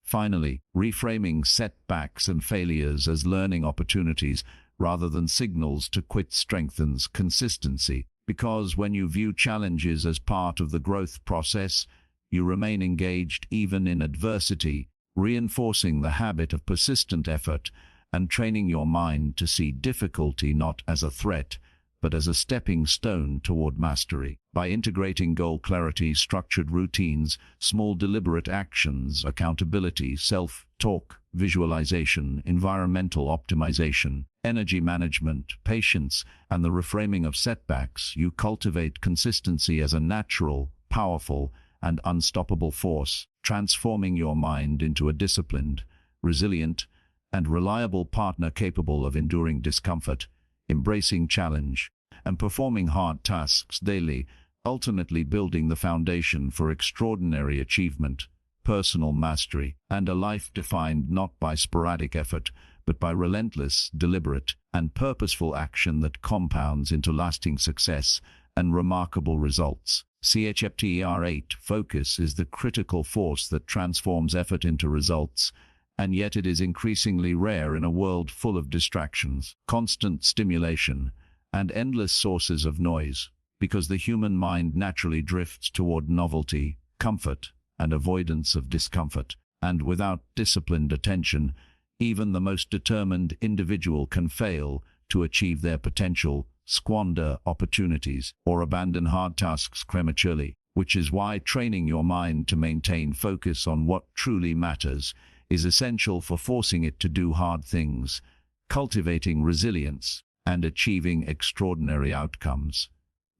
Finally, reframing setbacks and failures as learning opportunities rather than signals to quit strengthens consistency, because when you view challenges as part of the growth process, you remain engaged even in adversity, reinforcing the habit of persistent effort and training your mind to see difficulty not as a threat, but as a stepping stone toward mastery. By integrating goal clarity, structured routines, small deliberate actions, accountability, self-talk, visualization, environmental optimization, energy management, patience, and the reframing of setbacks, you cultivate consistency as a natural, powerful, and unstoppable force, transforming your mind into a disciplined, resilient, and reliable partner capable of enduring discomfort, embracing challenge, and performing hard tasks daily, ultimately building the foundation for extraordinary achievement, personal mastery, and a life defined not by sporadic effort, but by relentless, deliberate, and purposeful action that compounds into lasting success and remarkable results. Chapter 8. Focus is the critical force that transforms effort into results, and yet it is increasingly rare in a world full of distractions, constant stimulation, and endless sources of noise, because the human mind naturally drifts toward novelty, comfort, and avoidance of discomfort, and without disciplined attention, even the most determined individual can fail to achieve their potential, squander opportunities, or abandon hard tasks prematurely, which is why training your mind to maintain focus on what truly matters is essential for forcing it to do hard things, cultivating resilience, and achieving extraordinary outcomes.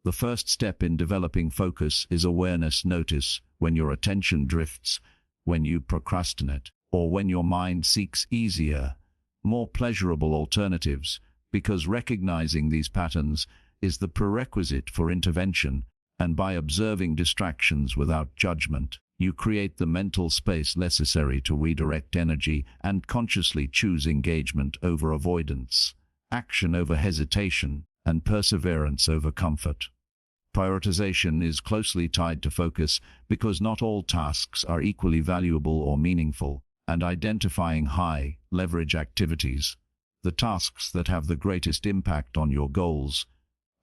The first step in developing focus is awareness. Notice when your attention drifts, when you procrastinate, or when your mind seeks easier, more pleasurable alternatives, because recognizing these patterns is the prerequisite for intervention, and by observing distractions without judgment, you create the mental space necessary to redirect energy and consciously choose engagement over avoidance, action over hesitation, and perseverance over comfort. Prioritization is closely tied to focus because not all tasks are equally valuable or meaningful, and identifying high-leverage activities, the tasks that have the greatest impact on your goals,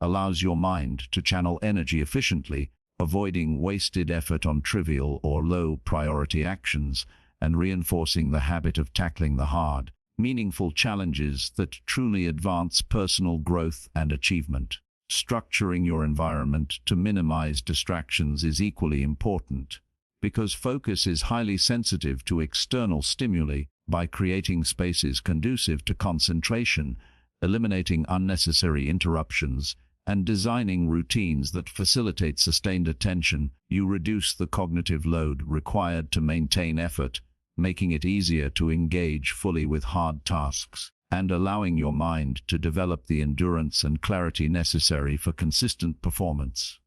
allows your mind to channel energy efficiently, avoiding wasted effort on trivial or low-priority actions, and reinforcing the habit of tackling the hard, meaningful challenges that truly advance personal growth and achievement. Structuring your environment to minimize distractions is equally important, because focus is highly sensitive to external stimuli. by creating spaces conducive to concentration, eliminating unnecessary interruptions, and designing routines that facilitate sustained attention, you reduce the cognitive load required to maintain effort, making it easier to engage fully with hard tasks, and allowing your mind to develop the endurance and clarity necessary for consistent performance.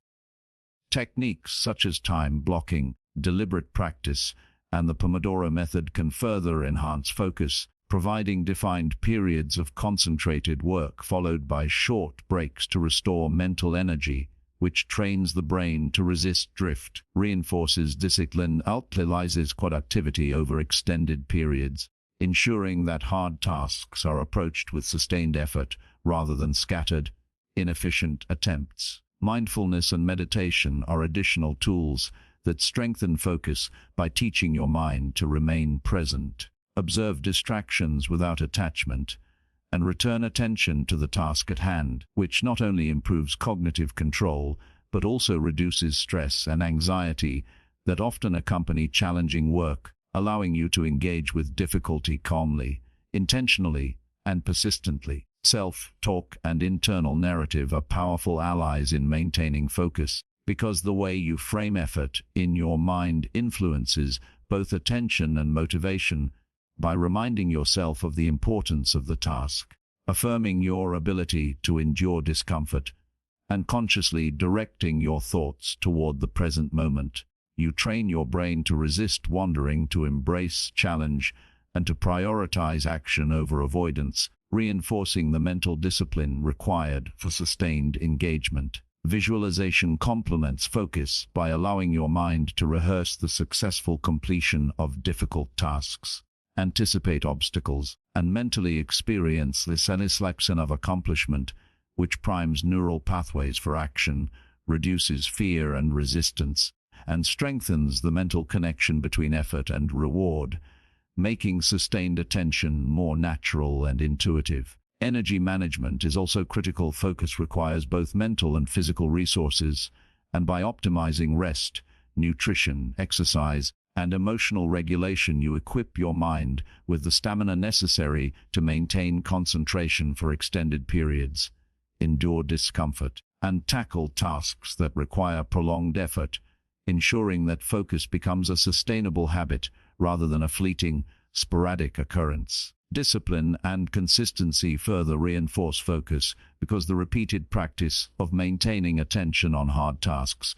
Techniques such as time blocking, deliberate practice, and the Pomodoro method can further enhance focus, providing defined periods of concentrated work followed by short breaks to restore mental energy, which trains the brain to resist drift, reinforces discipline, utilizes productivity over extended periods, ensuring that hard tasks are approached with sustained effort rather than scattered, inefficient attempts. Mindfulness and meditation are additional tools that strengthen focus by teaching your mind to remain present, observe distractions without attachment, and return attention to the task at hand, which not only improves cognitive control, but also reduces stress and anxiety that often accompany challenging work, allowing you to engage with difficulty calmly, intentionally, and persistently. Self-talk and internal narrative are powerful allies in maintaining focus, because the way you frame effort in your mind influences both attention and motivation. By reminding yourself of the importance of the task, affirming your ability to endure discomfort, and consciously directing your thoughts toward the present moment, you train your brain to resist wandering, to embrace challenge, and to prioritize action over avoidance, reinforcing the mental discipline required for sustained engagement. Visualization complements focus by allowing your mind to rehearse the successful completion of difficult tasks, anticipate obstacles, and mentally experience the satisfaction of accomplishment, which primes neural pathways for action, reduces fear and resistance, and strengthens the mental connection between effort and reward, making sustained attention more natural and intuitive. Energy management is also critical. Focus requires both mental and physical resources, and by optimizing rest, nutrition, exercise, and emotional regulation, you equip your mind with the stamina necessary to maintain concentration for extended periods, endure discomfort, and tackle tasks that require prolonged effort, ensuring that focus becomes a sustainable habit rather than a fleeting, sporadic occurrence. Discipline and consistency further reinforce focus because the repeated practice of maintaining attention on hard tasks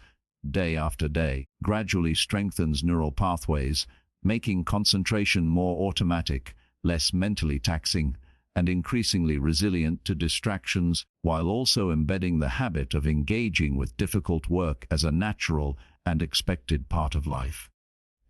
day after day gradually strengthens neural pathways, making concentration more automatic, less mentally taxing, and increasingly resilient to distractions, while also embedding the habit of engaging with difficult work as a natural and expected part of life.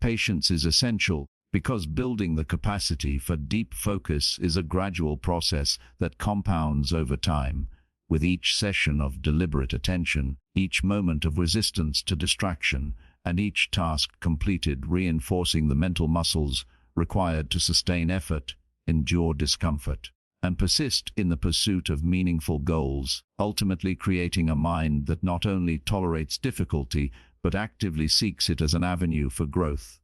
Patience is essential because building the capacity for deep focus is a gradual process that compounds over time, with each session of deliberate attention, each moment of resistance to distraction, and each task completed reinforcing the mental muscles required to sustain effort, endure discomfort, and persist in the pursuit of meaningful goals, ultimately creating a mind that not only tolerates difficulty, but actively seeks it as an avenue for growth.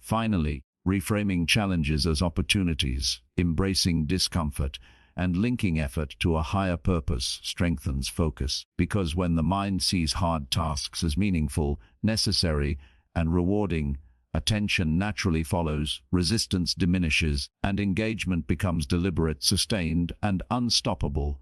Finally, reframing challenges as opportunities, embracing discomfort, and linking effort to a higher purpose strengthens focus, because when the mind sees hard tasks as meaningful, necessary, and rewarding, attention naturally follows, resistance diminishes, and engagement becomes deliberate, sustained, and unstoppable,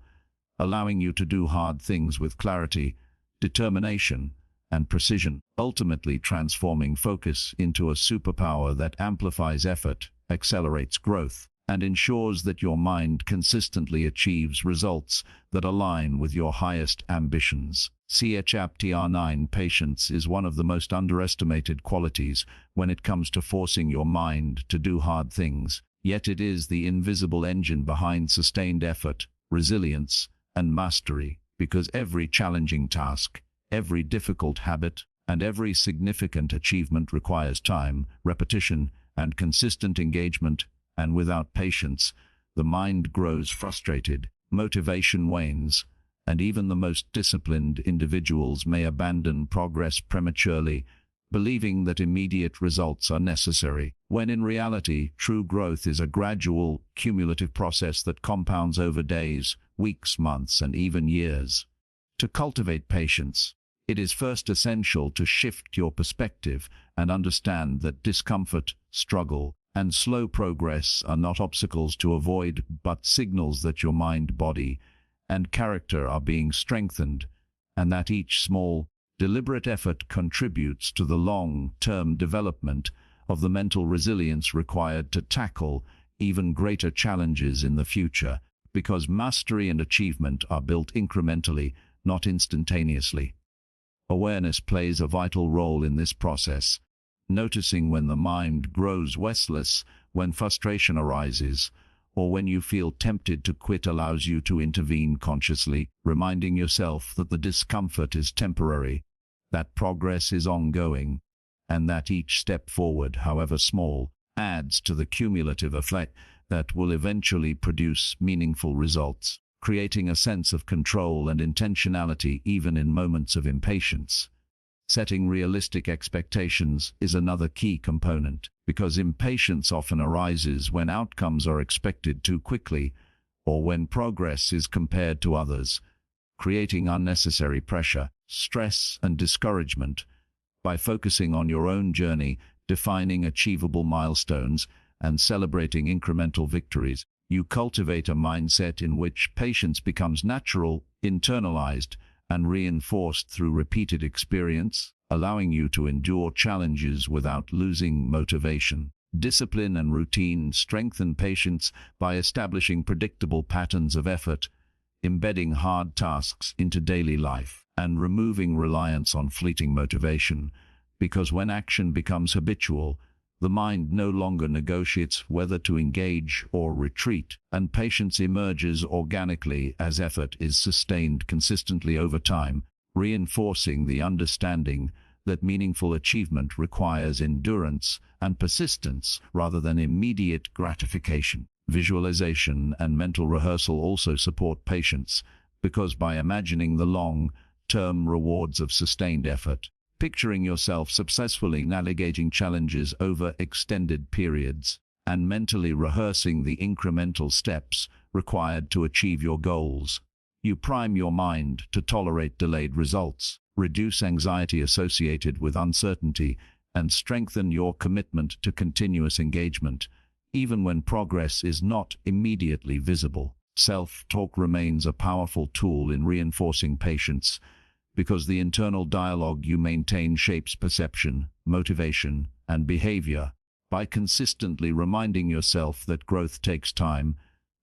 allowing you to do hard things with clarity, determination, and precision, ultimately transforming focus into a superpower that amplifies effort, accelerates growth, and ensures that your mind consistently achieves results that align with your highest ambitions. See Chapter 9. Patience is one of the most underestimated qualities when it comes to forcing your mind to do hard things, yet it is the invisible engine behind sustained effort, resilience, and mastery, because every challenging task, every difficult habit, and every significant achievement requires time, repetition, and consistent engagement, and without patience, the mind grows frustrated, motivation wanes, and even the most disciplined individuals may abandon progress prematurely, believing that immediate results are necessary, when in reality, true growth is a gradual, cumulative process that compounds over days, weeks, months, and even years. To cultivate patience, it is first essential to shift your perspective and understand that discomfort, struggle, and slow progress are not obstacles to avoid, but signals that your mind, body, and character are being strengthened, and that each small, deliberate effort contributes to the long-term development of the mental resilience required to tackle even greater challenges in the future, because mastery and achievement are built incrementally, not instantaneously. Awareness plays a vital role in this process. Noticing when the mind grows restless, when frustration arises, or when you feel tempted to quit allows you to intervene consciously, reminding yourself that the discomfort is temporary, that progress is ongoing, and that each step forward, however small, adds to the cumulative effect that will eventually produce meaningful results, creating a sense of control and intentionality even in moments of impatience. Setting realistic expectations is another key component, because impatience often arises when outcomes are expected too quickly or when progress is compared to others, creating unnecessary pressure, stress, and discouragement. By focusing on your own journey, defining achievable milestones, and celebrating incremental victories, you cultivate a mindset in which patience becomes natural, internalized, and reinforced through repeated experience, allowing you to endure challenges without losing motivation. Discipline and routine strengthen patience by establishing predictable patterns of effort, embedding hard tasks into daily life, and removing reliance on fleeting motivation, because when action becomes habitual, the mind no longer negotiates whether to engage or retreat, and patience emerges organically as effort is sustained consistently over time, reinforcing the understanding that meaningful achievement requires endurance and persistence rather than immediate gratification. Visualization and mental rehearsal also support patience, because by imagining the long-term rewards of sustained effort, picturing yourself successfully navigating challenges over extended periods, and mentally rehearsing the incremental steps required to achieve your goals, you prime your mind to tolerate delayed results, reduce anxiety associated with uncertainty, and strengthen your commitment to continuous engagement, even when progress is not immediately visible. Self-talk remains a powerful tool in reinforcing patience, because the internal dialogue you maintain shapes perception, motivation, and behavior. By consistently reminding yourself that growth takes time,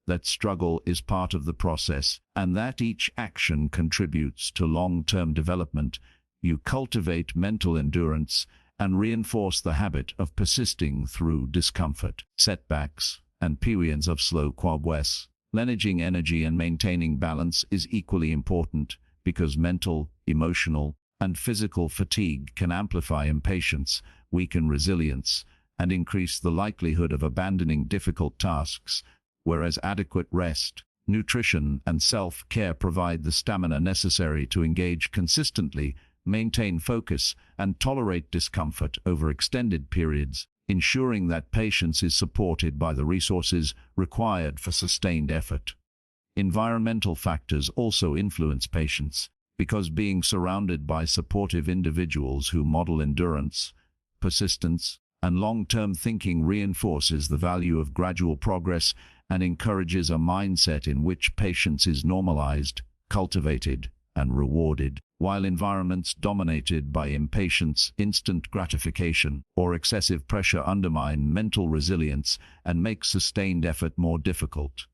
that struggle is part of the process, and that each action contributes to long-term development, you cultivate mental endurance and reinforce the habit of persisting through discomfort, setbacks, and periods of slow progress. Managing energy and maintaining balance is equally important, because mental, emotional, and physical fatigue can amplify impatience, weaken resilience, and increase the likelihood of abandoning difficult tasks, whereas adequate rest, nutrition, and self-care provide the stamina necessary to engage consistently, maintain focus, and tolerate discomfort over extended periods, ensuring that patience is supported by the resources required for sustained effort. Environmental factors also influence patience, because being surrounded by supportive individuals who model endurance, persistence, and long-term thinking reinforces the value of gradual progress and encourages a mindset in which patience is normalized, cultivated, and rewarded, while environments dominated by impatience, instant gratification, or excessive pressure undermine mental resilience and make sustained effort more difficult.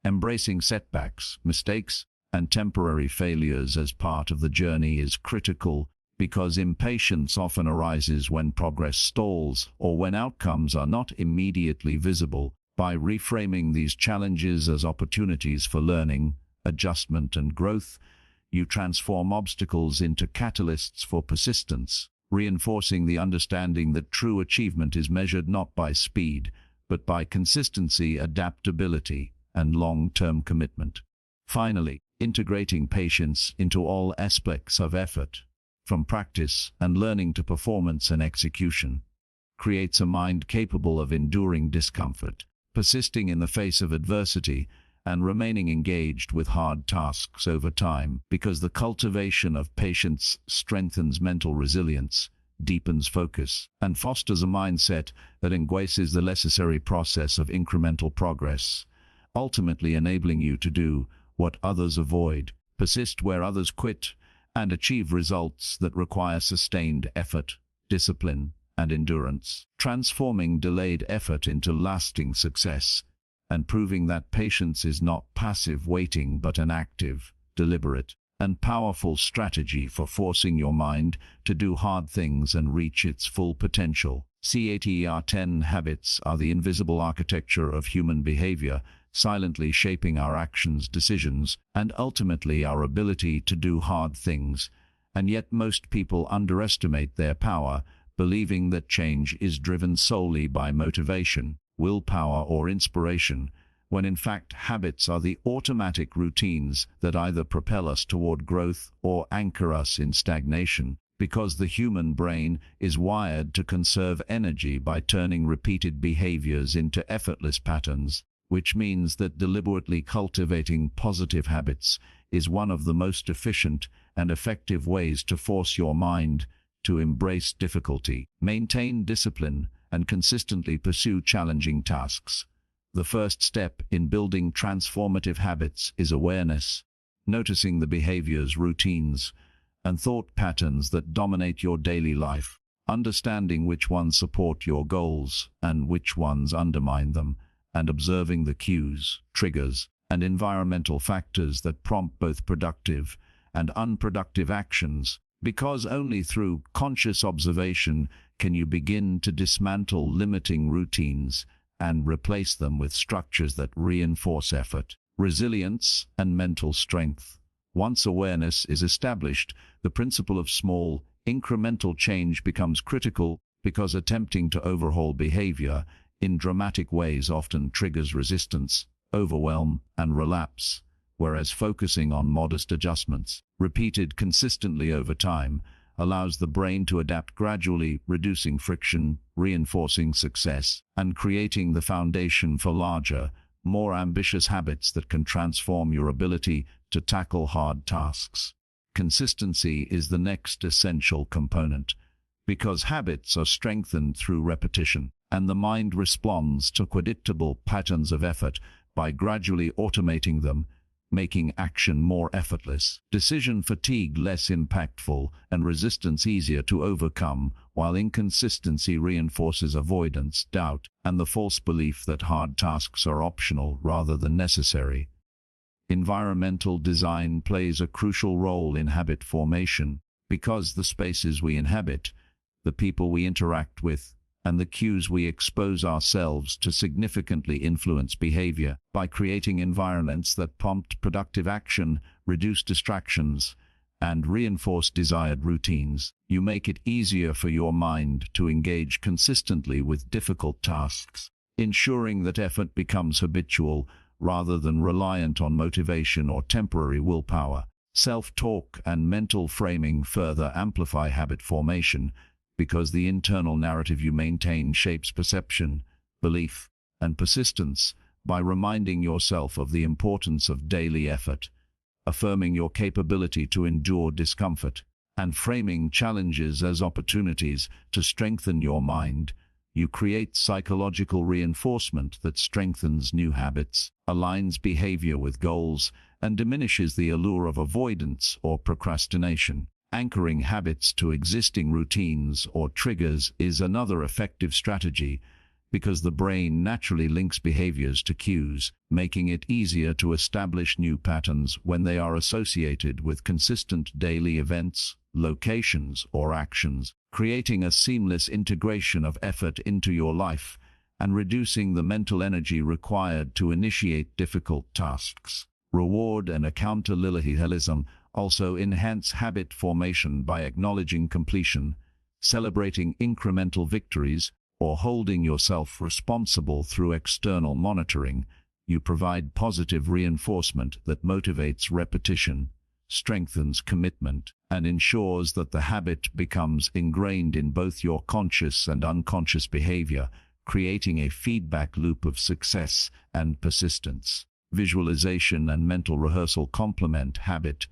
Embracing setbacks, mistakes, and temporary failures as part of the journey is critical, because impatience often arises when progress stalls or when outcomes are not immediately visible. By reframing these challenges as opportunities for learning, adjustment, and growth, you transform obstacles into catalysts for persistence, reinforcing the understanding that true achievement is measured not by speed, but by consistency, adaptability, and long-term commitment. Finally, integrating patience into all aspects of effort. from practice and learning to performance and execution, creates a mind capable of enduring discomfort, persisting in the face of adversity, and remaining engaged with hard tasks over time, because the cultivation of patience strengthens mental resilience, deepens focus, and fosters a mindset that embraces the necessary process of incremental progress, ultimately enabling you to do what others avoid, persist where others quit, and achieve results that require sustained effort, discipline, and endurance, transforming delayed effort into lasting success, and proving that patience is not passive waiting but an active, deliberate, and powerful strategy for forcing your mind to do hard things and reach its full potential. CATER 10 habits are the invisible architecture of human behavior, silently shaping our actions, decisions, and ultimately our ability to do hard things. And yet most people underestimate their power, believing that change is driven solely by motivation, willpower, or inspiration, when in fact habits are the automatic routines that either propel us toward growth or anchor us in stagnation, because the human brain is wired to conserve energy by turning repeated behaviors into effortless patterns, which means that deliberately cultivating positive habits is one of the most efficient and effective ways to force your mind to embrace difficulty, maintain discipline, and consistently pursue challenging tasks. The first step in building transformative habits is awareness, noticing the behaviors, routines, and thought patterns that dominate your daily life, understanding which ones support your goals and which ones undermine them, and observing the cues, triggers, and environmental factors that prompt both productive and unproductive actions, because only through conscious observation can you begin to dismantle limiting routines and replace them with structures that reinforce effort, resilience, and mental strength. Once awareness is established, the principle of small, incremental change becomes critical, because attempting to overhaul behavior in dramatic ways often triggers resistance, overwhelm, and relapse, whereas focusing on modest adjustments, repeated consistently over time, allows the brain to adapt gradually, reducing friction, reinforcing success, and creating the foundation for larger, more ambitious habits that can transform your ability to tackle hard tasks. Consistency is the next essential component, because habits are strengthened through repetition, and the mind responds to predictable patterns of effort by gradually automating them, making action more effortless, decision fatigue less impactful, and resistance easier to overcome, while inconsistency reinforces avoidance, doubt, and the false belief that hard tasks are optional rather than necessary. Environmental design plays a crucial role in habit formation, because the spaces we inhabit, the people we interact with, and the cues we expose ourselves to significantly influence behavior. By creating environments that prompt productive action, reduce distractions, and reinforce desired routines, you make it easier for your mind to engage consistently with difficult tasks, ensuring that effort becomes habitual rather than reliant on motivation or temporary willpower. Self-talk and mental framing further amplify habit formation, because the internal narrative you maintain shapes perception, belief, and persistence. By reminding yourself of the importance of daily effort, affirming your capability to endure discomfort, and framing challenges as opportunities to strengthen your mind, you create psychological reinforcement that strengthens new habits, aligns behavior with goals, and diminishes the allure of avoidance or procrastination. Anchoring habits to existing routines or triggers is another effective strategy, because the brain naturally links behaviors to cues, making it easier to establish new patterns when they are associated with consistent daily events, locations, or actions, creating a seamless integration of effort into your life and reducing the mental energy required to initiate difficult tasks. Reward and accountability also enhance habit formation by acknowledging completion, celebrating incremental victories, or holding yourself responsible through external monitoring. You provide positive reinforcement that motivates repetition, strengthens commitment, and ensures that the habit becomes ingrained in both your conscious and unconscious behavior, creating a feedback loop of success and persistence. Visualization and mental rehearsal complement habit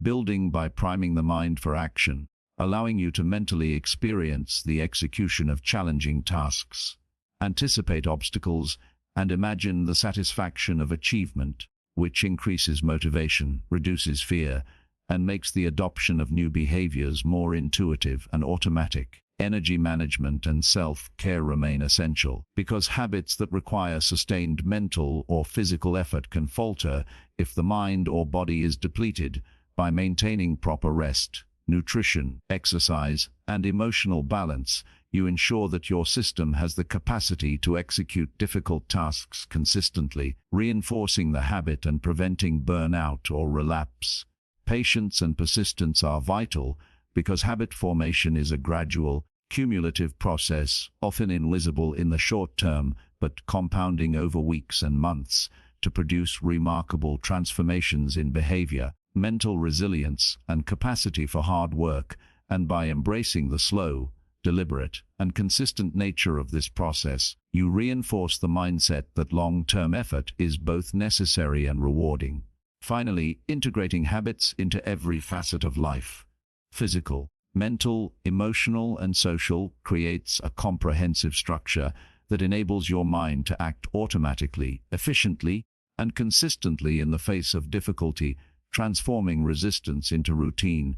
building by priming the mind for action, allowing you to mentally experience the execution of challenging tasks, anticipate obstacles, and imagine the satisfaction of achievement, which increases motivation, reduces fear, and makes the adoption of new behaviors more intuitive and automatic. Energy management and self-care remain essential, because habits that require sustained mental or physical effort can falter if the mind or body is depleted. By maintaining proper rest, nutrition, exercise, and emotional balance, you ensure that your system has the capacity to execute difficult tasks consistently, reinforcing the habit and preventing burnout or relapse. Patience and persistence are vital, because habit formation is a gradual, cumulative process, often invisible in the short term, but compounding over weeks and months to produce remarkable transformations in behavior, mental resilience, and capacity for hard work. And by embracing the slow, deliberate, and consistent nature of this process, you reinforce the mindset that long-term effort is both necessary and rewarding. Finally, integrating habits into every facet of life, physical, mental, emotional, and social, creates a comprehensive structure that enables your mind to act automatically, efficiently, and consistently in the face of difficulty, transforming resistance into routine,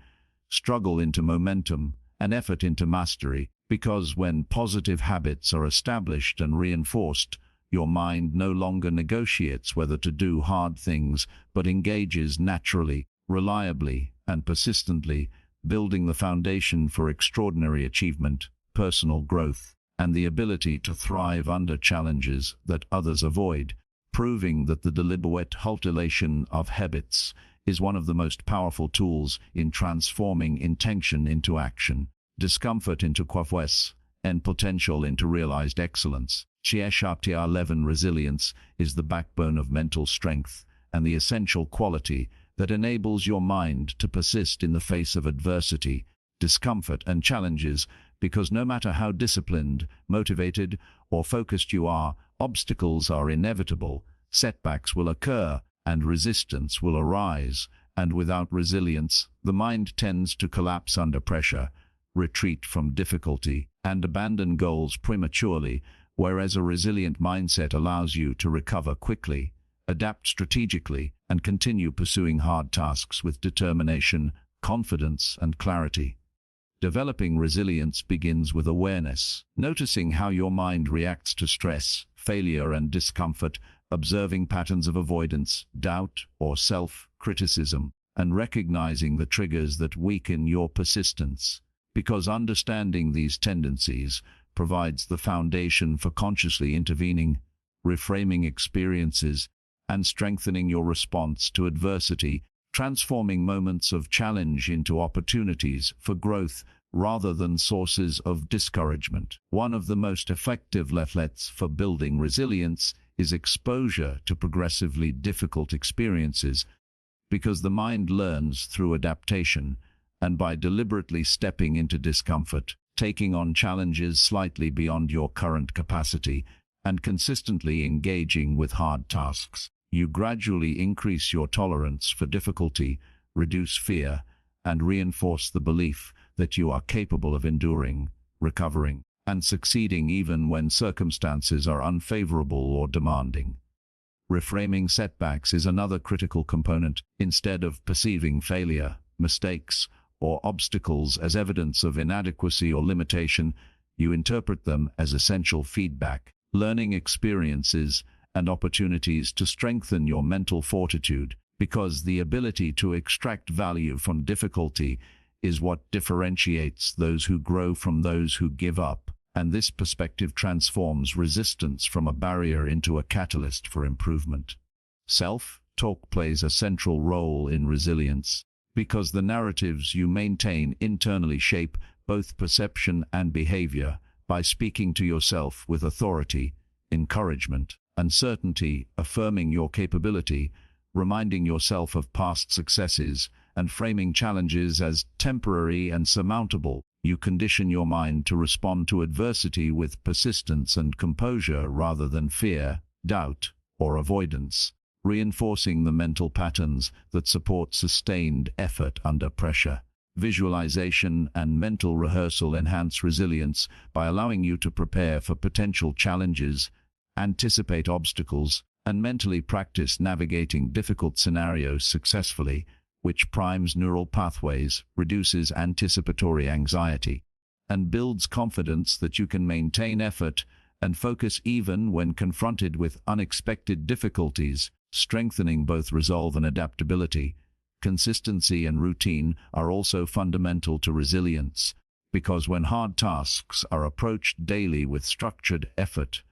struggle into momentum, and effort into mastery. Because when positive habits are established and reinforced, your mind no longer negotiates whether to do hard things, but engages naturally, reliably, and persistently, building the foundation for extraordinary achievement, personal growth, and the ability to thrive under challenges that others avoid, proving that the deliberate cultivation of habits is one of the most powerful tools in transforming intention into action, discomfort into success, and potential into realized excellence. Shakti 11 Resilience is the backbone of mental strength and the essential quality that enables your mind to persist in the face of adversity, discomfort, and challenges, because no matter how disciplined, motivated, or focused you are, obstacles are inevitable, setbacks will occur, and resistance will arise, and without resilience, the mind tends to collapse under pressure, retreat from difficulty, and abandon goals prematurely, whereas a resilient mindset allows you to recover quickly, adapt strategically, and continue pursuing hard tasks with determination, confidence, and clarity. Developing resilience begins with awareness, noticing how your mind reacts to stress, failure, and discomfort, observing patterns of avoidance, doubt, or self-criticism, and recognizing the triggers that weaken your persistence. Because understanding these tendencies provides the foundation for consciously intervening, reframing experiences, and strengthening your response to adversity, transforming moments of challenge into opportunities for growth rather than sources of discouragement. One of the most effective methods for building resilience is exposure to progressively difficult experiences, because the mind learns through adaptation, and by deliberately stepping into discomfort, taking on challenges slightly beyond your current capacity, and consistently engaging with hard tasks, you gradually increase your tolerance for difficulty, reduce fear, and reinforce the belief that you are capable of enduring, recovering, and succeeding even when circumstances are unfavorable or demanding. Reframing setbacks is another critical component. Instead of perceiving failure, mistakes, or obstacles as evidence of inadequacy or limitation, you interpret them as essential feedback, learning experiences, and opportunities to strengthen your mental fortitude, because the ability to extract value from difficulty is what differentiates those who grow from those who give up, and this perspective transforms resistance from a barrier into a catalyst for improvement. Self-talk plays a central role in resilience, because the narratives you maintain internally shape both perception and behavior. By speaking to yourself with authority, encouragement, and certainty, affirming your capability, reminding yourself of past successes, and framing challenges as temporary and surmountable. You condition your mind to respond to adversity with persistence and composure rather than fear, doubt, or avoidance, reinforcing the mental patterns that support sustained effort under pressure. Visualization and mental rehearsal enhance resilience by allowing you to prepare for potential challenges, anticipate obstacles, and mentally practice navigating difficult scenarios successfully, which primes neural pathways, reduces anticipatory anxiety, and builds confidence that you can maintain effort and focus even when confronted with unexpected difficulties, strengthening both resolve and adaptability. Consistency and routine are also fundamental to resilience, because when hard tasks are approached daily with structured effort,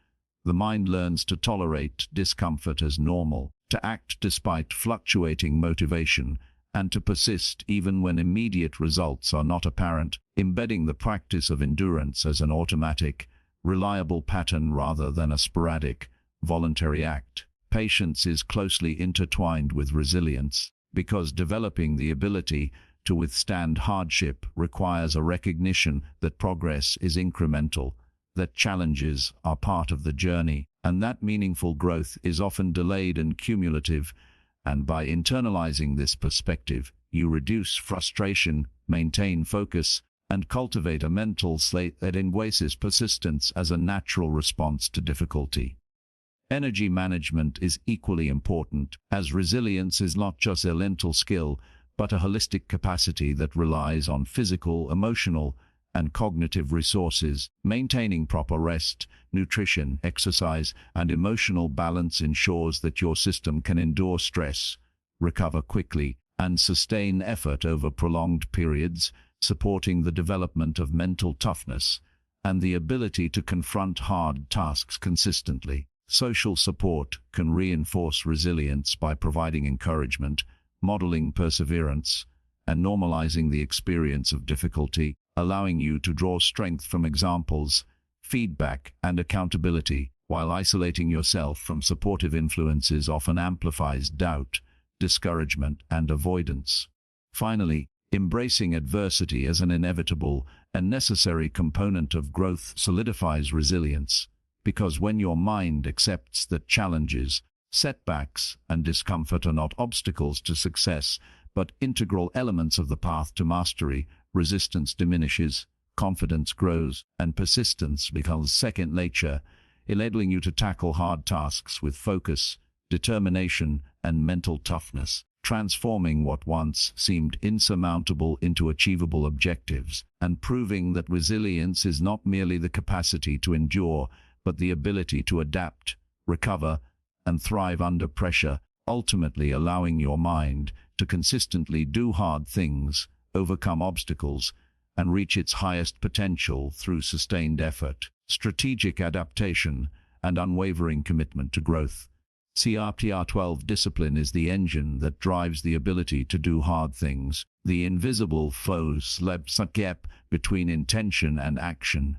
the mind learns to tolerate discomfort as normal, to act despite fluctuating motivation, and to persist even when immediate results are not apparent, embedding the practice of endurance as an automatic, reliable pattern rather than a sporadic, voluntary act. Patience is closely intertwined with resilience, because developing the ability to withstand hardship requires a recognition that progress is incremental, that challenges are part of the journey, and that meaningful growth is often delayed and cumulative. And by internalizing this perspective, you reduce frustration, maintain focus, and cultivate a mental slate that embraces persistence as a natural response to difficulty. Energy management is equally important, as resilience is not just a mental skill, but a holistic capacity that relies on physical, emotional, and cognitive resources. Maintaining proper rest, nutrition, exercise, and emotional balance ensures that your system can endure stress, recover quickly, and sustain effort over prolonged periods, supporting the development of mental toughness and the ability to confront hard tasks consistently. Social support can reinforce resilience by providing encouragement, modeling perseverance, and normalizing the experience of difficulty, allowing you to draw strength from examples, feedback, and accountability, while isolating yourself from supportive influences often amplifies doubt, discouragement, and avoidance. Finally, embracing adversity as an inevitable and necessary component of growth solidifies resilience, because when your mind accepts that challenges, setbacks, and discomfort are not obstacles to success, but integral elements of the path to mastery, resistance diminishes, confidence grows, and persistence becomes second nature, enabling you to tackle hard tasks with focus, determination, and mental toughness, transforming what once seemed insurmountable into achievable objectives, and proving that resilience is not merely the capacity to endure, but the ability to adapt, recover, and thrive under pressure, ultimately allowing your mind to consistently do hard things, overcome obstacles, and reach its highest potential through sustained effort, strategic adaptation, and unwavering commitment to growth. CRPR12 discipline is the engine that drives the ability to do hard things, the invisible gap between intention and action,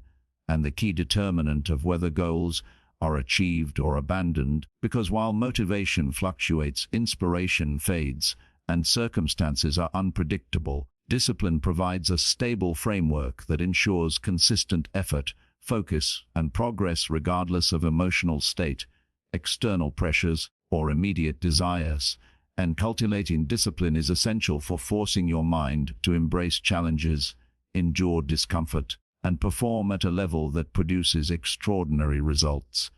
and the key determinant of whether goals are achieved or abandoned, because while motivation fluctuates, inspiration fades, and circumstances are unpredictable, discipline provides a stable framework that ensures consistent effort, focus, and progress regardless of emotional state, external pressures, or immediate desires. And cultivating discipline is essential for forcing your mind to embrace challenges, endure discomfort, and perform at a level that produces extraordinary results.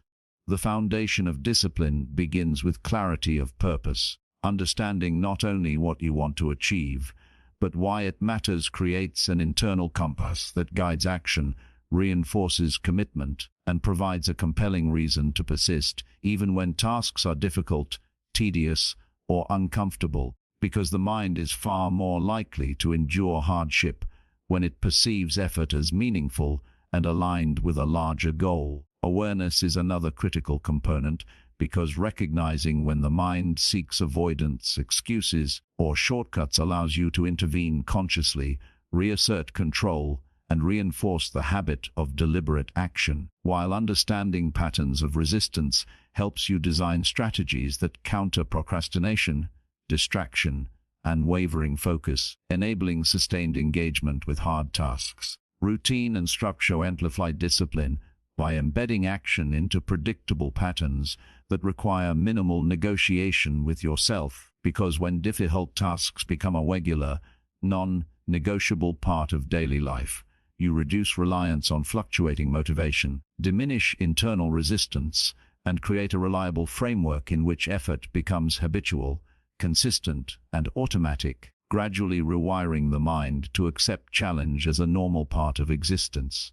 The foundation of discipline begins with clarity of purpose. Understanding not only what you want to achieve, but why it matters creates an internal compass that guides action, reinforces commitment, and provides a compelling reason to persist, even when tasks are difficult, tedious, or uncomfortable, because the mind is far more likely to endure hardship when it perceives effort as meaningful and aligned with a larger goal. Awareness is another critical component, because recognizing when the mind seeks avoidance, excuses, or shortcuts allows you to intervene consciously, reassert control, and reinforce the habit of deliberate action, while understanding patterns of resistance helps you design strategies that counter procrastination, distraction, and wavering focus, enabling sustained engagement with hard tasks. Routine and structure amplify discipline by embedding action into predictable patterns that require minimal negotiation with yourself, because when difficult tasks become a regular, non-negotiable part of daily life, you reduce reliance on fluctuating motivation, diminish internal resistance, and create a reliable framework in which effort becomes habitual, consistent, and automatic, gradually rewiring the mind to accept challenge as a normal part of existence.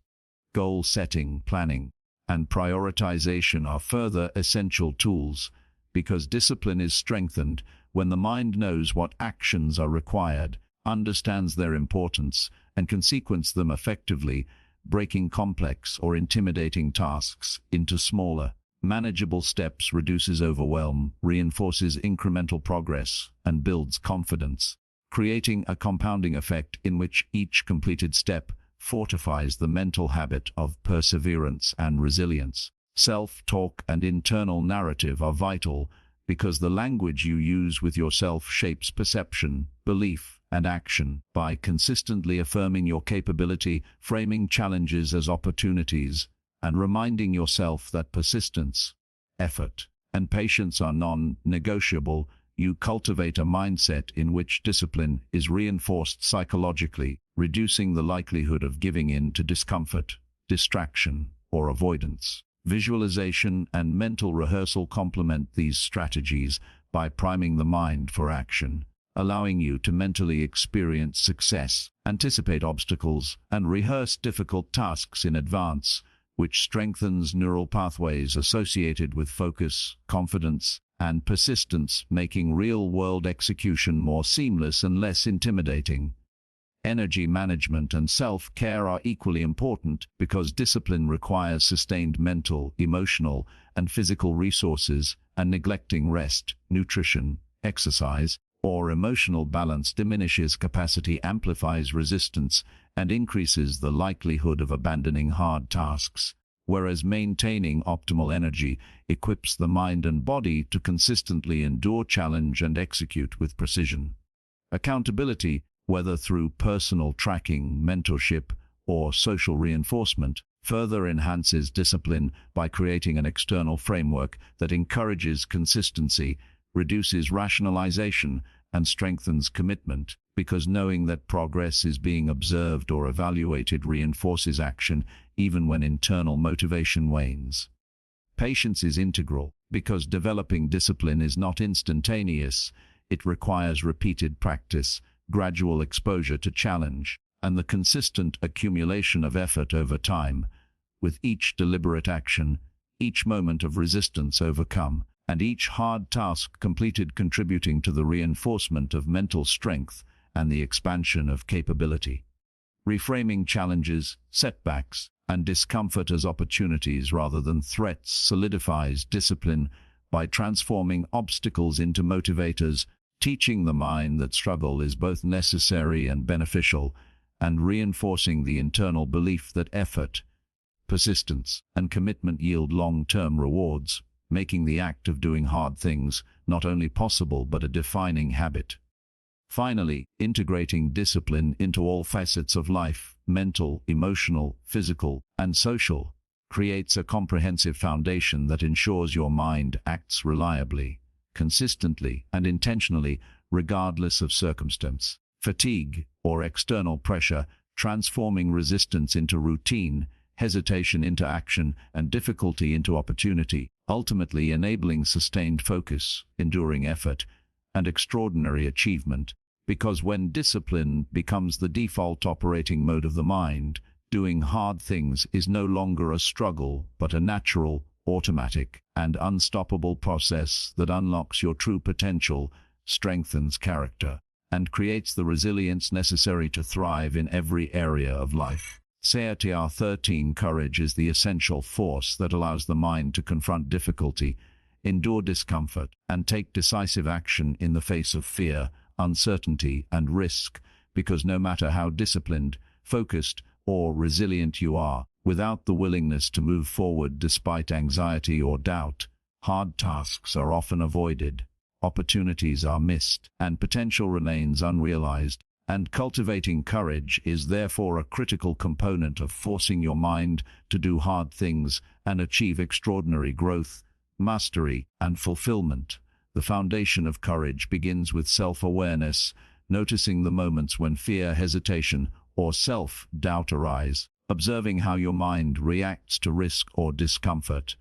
Goal setting, planning, and prioritization are further essential tools, because discipline is strengthened when the mind knows what actions are required, understands their importance, and can sequence them effectively, breaking complex or intimidating tasks into smaller, manageable steps reduces overwhelm, reinforces incremental progress, and builds confidence, creating a compounding effect in which each completed step fortifies the mental habit of perseverance and resilience. Self-talk and internal narrative are vital because the language you use with yourself shapes perception, belief, and action. By consistently affirming your capability, framing challenges as opportunities, and reminding yourself that persistence, effort, and patience are non-negotiable, you cultivate a mindset in which discipline is reinforced psychologically, reducing the likelihood of giving in to discomfort, distraction, or avoidance. Visualization and mental rehearsal complement these strategies by priming the mind for action, allowing you to mentally experience success, anticipate obstacles, and rehearse difficult tasks in advance, which strengthens neural pathways associated with focus, confidence, and persistence, making real-world execution more seamless and less intimidating. Energy management and self-care are equally important because discipline requires sustained mental, emotional, and physical resources, and neglecting rest, nutrition, exercise, or emotional balance diminishes capacity, amplifies resistance, and increases the likelihood of abandoning hard tasks, whereas maintaining optimal energy equips the mind and body to consistently endure challenge and execute with precision. Accountability, whether through personal tracking, mentorship, or social reinforcement, further enhances discipline by creating an external framework that encourages consistency, reduces rationalization, and strengthens commitment, because knowing that progress is being observed or evaluated reinforces action even when internal motivation wanes. Patience is integral, because developing discipline is not instantaneous. It requires repeated practice, gradual exposure to challenge, and the consistent accumulation of effort over time, with each deliberate action, each moment of resistance overcome, and each hard task completed contributing to the reinforcement of mental strength and the expansion of capability. Reframing challenges, setbacks, and discomfort as opportunities rather than threats solidifies discipline by transforming obstacles into motivators, teaching the mind that struggle is both necessary and beneficial, and reinforcing the internal belief that effort, persistence, and commitment yield long-term rewards, making the act of doing hard things not only possible but a defining habit. Finally, integrating discipline into all facets of life, mental, emotional, physical, and social, creates a comprehensive foundation that ensures your mind acts reliably, consistently, and intentionally, regardless of circumstance. Fatigue, or external pressure, transforming resistance into routine, hesitation into action, and difficulty into opportunity, ultimately enabling sustained focus, enduring effort, and extraordinary achievement. Because when discipline becomes the default operating mode of the mind, doing hard things is no longer a struggle, but a natural, automatic, and unstoppable process that unlocks your true potential, strengthens character, and creates the resilience necessary to thrive in every area of life. CRTR 13 Courage is the essential force that allows the mind to confront difficulty, endure discomfort, and take decisive action in the face of fear, uncertainty, and risk, because no matter how disciplined, focused, or resilient you are, without the willingness to move forward despite anxiety or doubt, hard tasks are often avoided. opportunities are missed, and potential remains unrealized. And cultivating courage is therefore a critical component of forcing your mind to do hard things and achieve extraordinary growth, mastery, and fulfillment. The foundation of courage begins with self-awareness, noticing the moments when fear, hesitation, or self-doubt arise, observing how your mind reacts to risk or discomfort,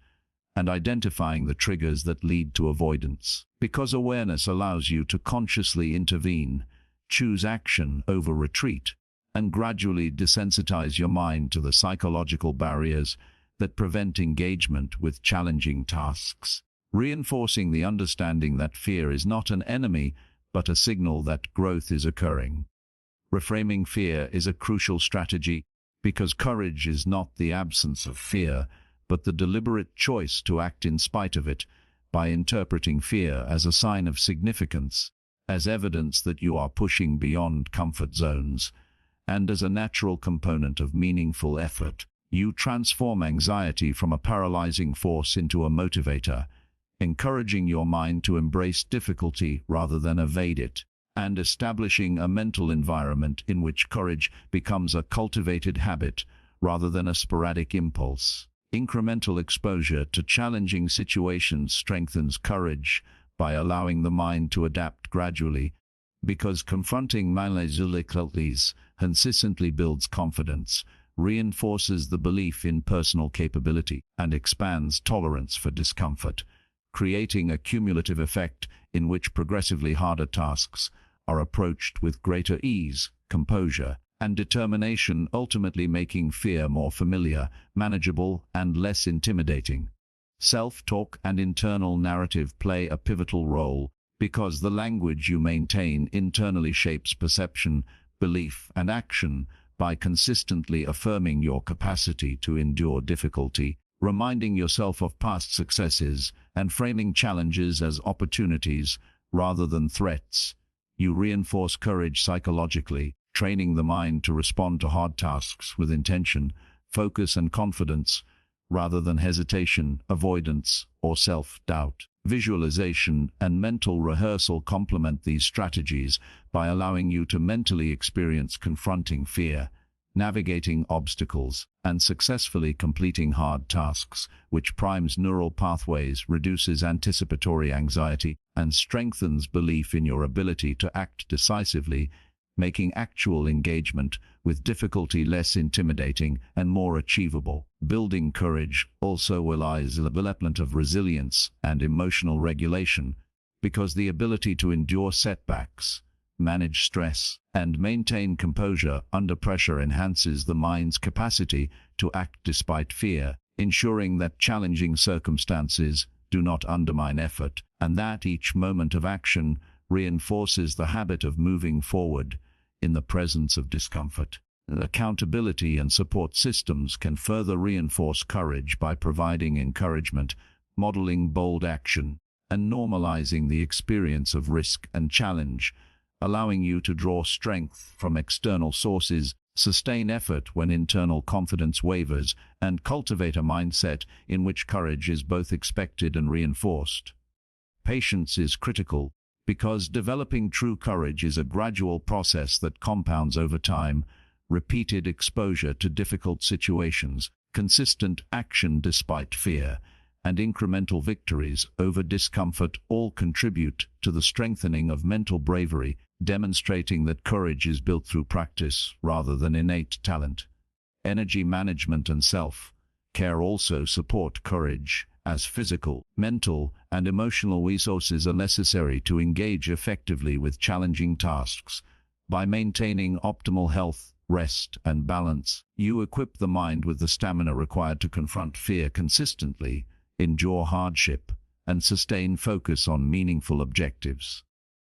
and identifying the triggers that lead to avoidance. Because awareness allows you to consciously intervene, choose action over retreat, and gradually desensitize your mind to the psychological barriers that prevent engagement with challenging tasks, reinforcing the understanding that fear is not an enemy, but a signal that growth is occurring. Reframing fear is a crucial strategy because courage is not the absence of fear, but the deliberate choice to act in spite of it, by interpreting fear as a sign of significance, as evidence that you are pushing beyond comfort zones, and as a natural component of meaningful effort. You transform anxiety from a paralyzing force into a motivator, encouraging your mind to embrace difficulty rather than evade it, and establishing a mental environment in which courage becomes a cultivated habit rather than a sporadic impulse. Incremental exposure to challenging situations strengthens courage by allowing the mind to adapt gradually, because confronting difficulties consistently builds confidence, reinforces the belief in personal capability, and expands tolerance for discomfort, creating a cumulative effect in which progressively harder tasks are approached with greater ease, composure, and determination, ultimately making fear more familiar, manageable, and less intimidating. Self-talk and internal narrative play a pivotal role because the language you maintain internally shapes perception, belief, and action. By consistently affirming your capacity to endure difficulty, reminding yourself of past successes, and framing challenges as opportunities rather than threats, you reinforce courage psychologically, training the mind to respond to hard tasks with intention, focus, and confidence, rather than hesitation, avoidance, or self-doubt. Visualization and mental rehearsal complement these strategies by allowing you to mentally experience confronting fear, navigating obstacles, and successfully completing hard tasks, which primes neural pathways, reduces anticipatory anxiety, and strengthens belief in your ability to act decisively, making actual engagement with difficulty less intimidating and more achievable. Building courage also relies on the development of resilience and emotional regulation, because the ability to endure setbacks, manage stress, and maintain composure under pressure enhances the mind's capacity to act despite fear, ensuring that challenging circumstances do not undermine effort, and that each moment of action reinforces the habit of moving forward in the presence of discomfort. Accountability and support systems can further reinforce courage by providing encouragement, modeling bold action, and normalizing the experience of risk and challenge, allowing you to draw strength from external sources, sustain effort when internal confidence wavers, and cultivate a mindset in which courage is both expected and reinforced. Patience is critical, because developing true courage is a gradual process that compounds over time. Repeated exposure to difficult situations, consistent action despite fear, and incremental victories over discomfort all contribute to the strengthening of mental bravery, demonstrating that courage is built through practice rather than innate talent. Energy management and self-care also support courage, as physical, mental, and emotional resources are necessary to engage effectively with challenging tasks. By maintaining optimal health, rest, and balance, you equip the mind with the stamina required to confront fear consistently, endure hardship, and sustain focus on meaningful objectives.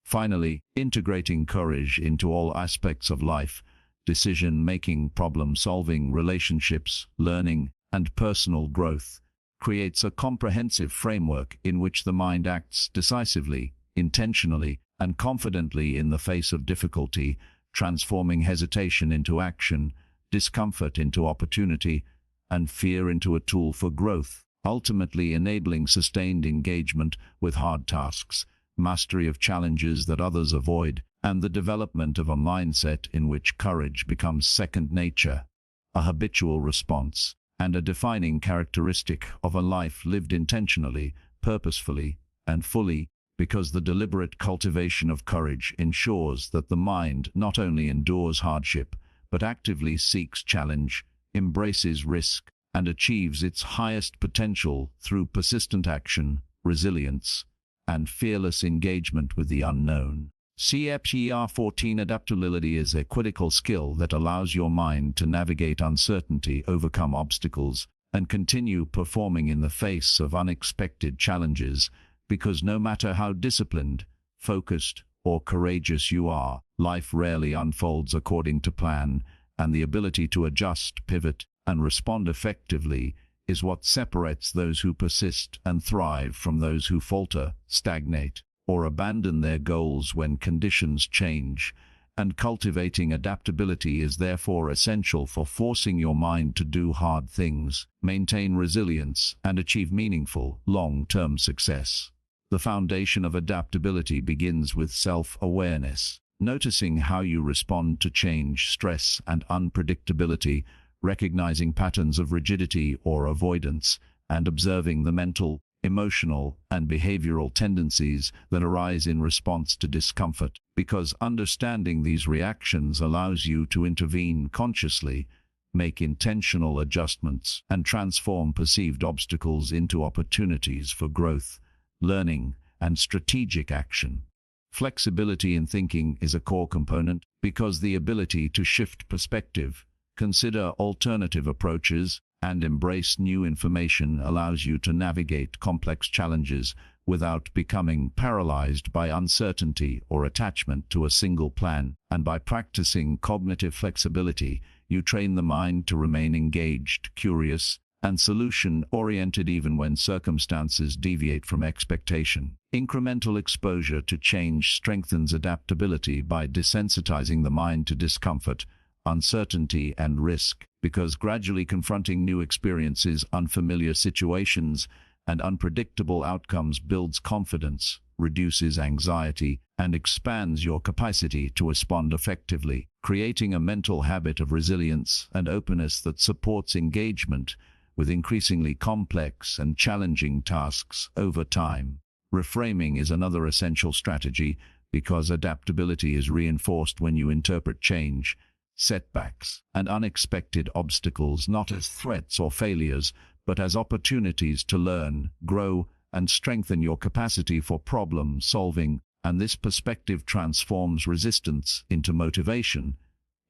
Finally, integrating courage into all aspects of life, decision-making, problem-solving, relationships, learning, and personal growth, creates a comprehensive framework in which the mind acts decisively, intentionally, and confidently in the face of difficulty, transforming hesitation into action, discomfort into opportunity, and fear into a tool for growth, ultimately enabling sustained engagement with hard tasks, mastery of challenges that others avoid, and the development of a mindset in which courage becomes second nature, a habitual response, and a defining characteristic of a life lived intentionally, purposefully, and fully, because the deliberate cultivation of courage ensures that the mind not only endures hardship, but actively seeks challenge, embraces risk, and achieves its highest potential through persistent action, resilience, and fearless engagement with the unknown. CFGR 14 Adaptability is a critical skill that allows your mind to navigate uncertainty, overcome obstacles, and continue performing in the face of unexpected challenges, because no matter how disciplined, focused, or courageous you are, life rarely unfolds according to plan, and the ability to adjust, pivot, and respond effectively is what separates those who persist and thrive from those who falter, stagnate, or abandon their goals when conditions change. And cultivating adaptability is therefore essential for forcing your mind to do hard things, maintain resilience, and achieve meaningful, long-term success. The foundation of adaptability begins with self-awareness, noticing how you respond to change, stress, and unpredictability, recognizing patterns of rigidity or avoidance, and observing the mental, emotional, and behavioral tendencies that arise in response to discomfort, because understanding these reactions allows you to intervene consciously, make intentional adjustments, and transform perceived obstacles into opportunities for growth, learning, and strategic action. Flexibility in thinking is a core component because the ability to shift perspective, consider alternative approaches, and embrace new information allows you to navigate complex challenges without becoming paralyzed by uncertainty or attachment to a single plan. And by practicing cognitive flexibility, you train the mind to remain engaged, curious, and solution-oriented even when circumstances deviate from expectation. Incremental exposure to change strengthens adaptability by desensitizing the mind to discomfort, uncertainty, and risk, because gradually confronting new experiences, unfamiliar situations, and unpredictable outcomes builds confidence, reduces anxiety, and expands your capacity to respond effectively, creating a mental habit of resilience and openness that supports engagement with increasingly complex and challenging tasks over time. Reframing is another essential strategy because adaptability is reinforced when you interpret change, setbacks, and unexpected obstacles not as threats or failures, but as opportunities to learn, grow, and strengthen your capacity for problem solving. And this perspective transforms resistance into motivation,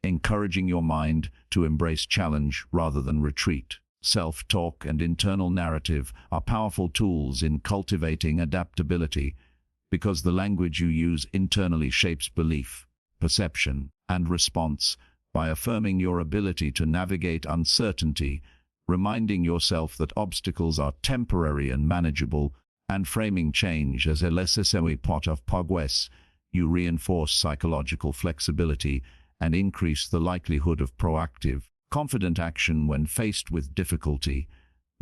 encouraging your mind to embrace challenge rather than retreat. Self-talk and internal narrative are powerful tools in cultivating adaptability because the language you use internally shapes belief, perception, and response. By affirming your ability to navigate uncertainty, reminding yourself that obstacles are temporary and manageable, and framing change as a necessary part of progress, you reinforce psychological flexibility and increase the likelihood of proactive, confident action when faced with difficulty.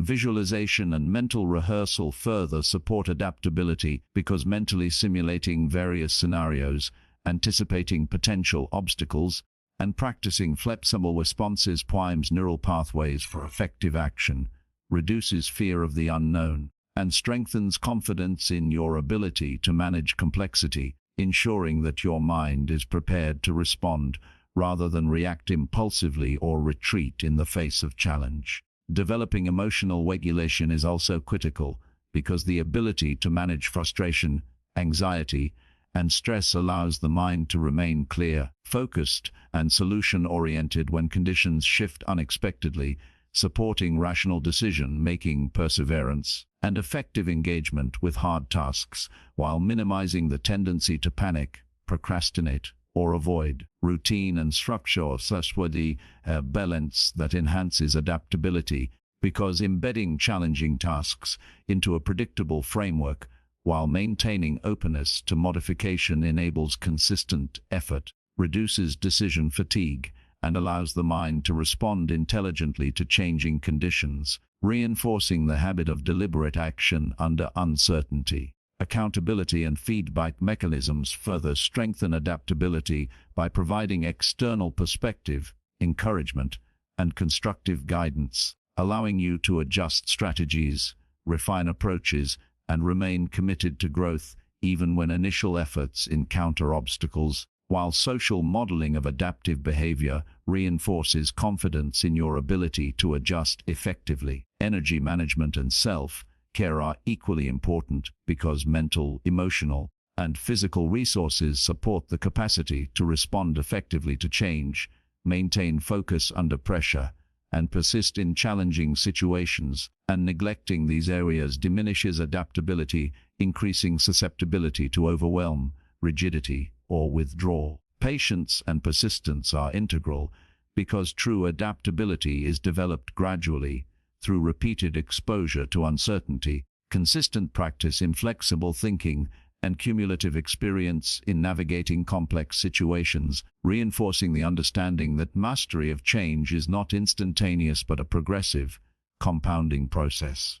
Visualization and mental rehearsal further support adaptability because mentally simulating various scenarios, anticipating potential obstacles, and practicing flexible responses primes neural pathways for effective action, reduces fear of the unknown, and strengthens confidence in your ability to manage complexity, ensuring that your mind is prepared to respond rather than react impulsively or retreat in the face of challenge. Developing emotional regulation is also critical because the ability to manage frustration, anxiety, and stress allows the mind to remain clear, focused, and solution-oriented when conditions shift unexpectedly, supporting rational decision-making, perseverance, and effective engagement with hard tasks, while minimizing the tendency to panic, procrastinate, or avoid. Routine and structure such with the balance that enhances adaptability because embedding challenging tasks into a predictable framework while maintaining openness to modification enables consistent effort, reduces decision fatigue, and allows the mind to respond intelligently to changing conditions, reinforcing the habit of deliberate action under uncertainty. Accountability and feedback mechanisms further strengthen adaptability by providing external perspective, encouragement, and constructive guidance, allowing you to adjust strategies, refine approaches, and remain committed to growth even when initial efforts encounter obstacles, while social modeling of adaptive behavior reinforces confidence in your ability to adjust effectively. Energy management and self-care are equally important because mental, emotional, and physical resources support the capacity to respond effectively to change, maintain focus under pressure, and persist in challenging situations, and neglecting these areas diminishes adaptability, increasing susceptibility to overwhelm, rigidity, or withdrawal. Patience and persistence are integral because true adaptability is developed gradually through repeated exposure to uncertainty, consistent practice in flexible thinking, and cumulative experience in navigating complex situations, reinforcing the understanding that mastery of change is not instantaneous but a progressive, compounding process.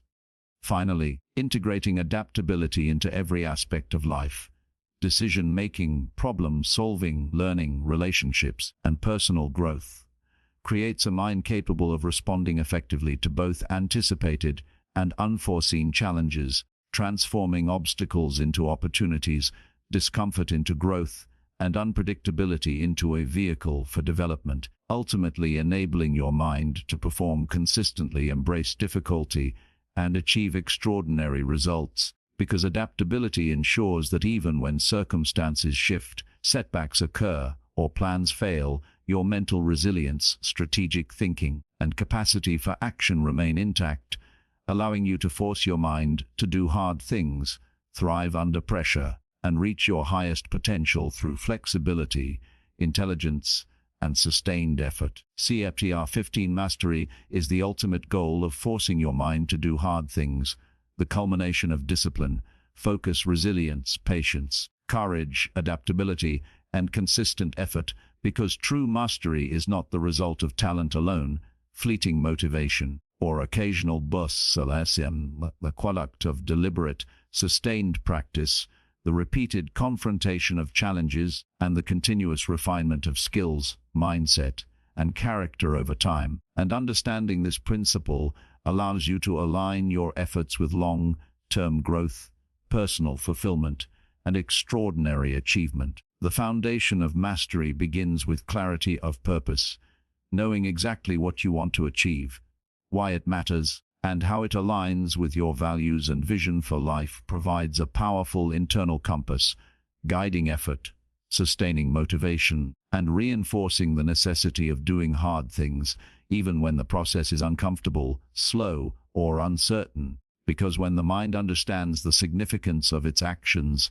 Finally, integrating adaptability into every aspect of life, decision-making, problem-solving, learning, relationships, and personal growth, creates a mind capable of responding effectively to both anticipated and unforeseen challenges, transforming obstacles into opportunities, discomfort into growth, and unpredictability into a vehicle for development, ultimately enabling your mind to perform consistently, embrace difficulty, and achieve extraordinary results, because adaptability ensures that even when circumstances shift, setbacks occur, or plans fail, your mental resilience, strategic thinking, and capacity for action remain intact, allowing you to force your mind to do hard things, thrive under pressure, and reach your highest potential through flexibility, intelligence, and sustained effort. CFTR 15 Mastery is the ultimate goal of forcing your mind to do hard things, the culmination of discipline, focus, resilience, patience, courage, adaptability, and consistent effort, because true mastery is not the result of talent alone, fleeting motivation, or occasional bursts, the product of deliberate, sustained practice, the repeated confrontation of challenges, and the continuous refinement of skills, mindset, and character over time. And understanding this principle allows you to align your efforts with long-term growth, personal fulfillment, and extraordinary achievement. The foundation of mastery begins with clarity of purpose, knowing exactly what you want to achieve, why it matters, and how it aligns with your values and vision for life provides a powerful internal compass, guiding effort, sustaining motivation, and reinforcing the necessity of doing hard things, even when the process is uncomfortable, slow, or uncertain, because when the mind understands the significance of its actions,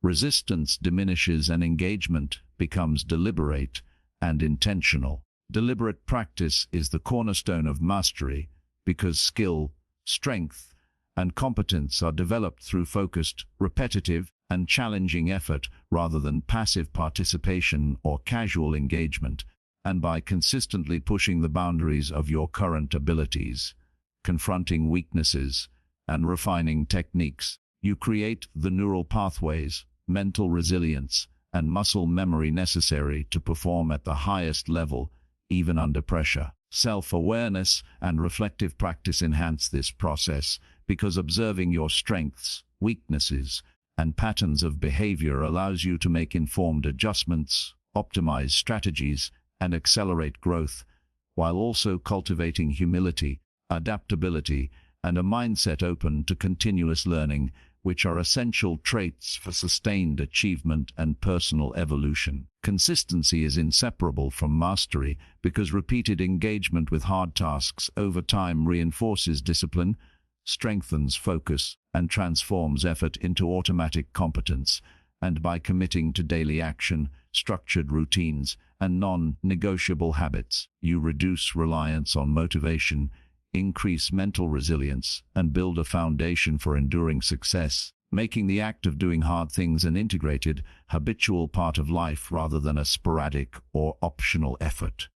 resistance diminishes and engagement becomes deliberate and intentional. Deliberate practice is the cornerstone of mastery because skill, strength, and competence are developed through focused, repetitive, and challenging effort rather than passive participation or casual engagement, and by consistently pushing the boundaries of your current abilities, confronting weaknesses, and refining techniques, you create the neural pathways, mental resilience, and muscle memory necessary to perform at the highest level, even under pressure. Self-awareness and reflective practice enhance this process because observing your strengths, weaknesses, and patterns of behavior allows you to make informed adjustments, optimize strategies, and accelerate growth, while also cultivating humility, adaptability, and a mindset open to continuous learning, which are essential traits for sustained achievement and personal evolution. Consistency is inseparable from mastery because repeated engagement with hard tasks over time reinforces discipline, strengthens focus, and transforms effort into automatic competence. And by committing to daily action, structured routines, and non-negotiable habits, you reduce reliance on motivation, increase mental resilience, and build a foundation for enduring success, making the act of doing hard things an integrated, habitual part of life rather than a sporadic or optional effort.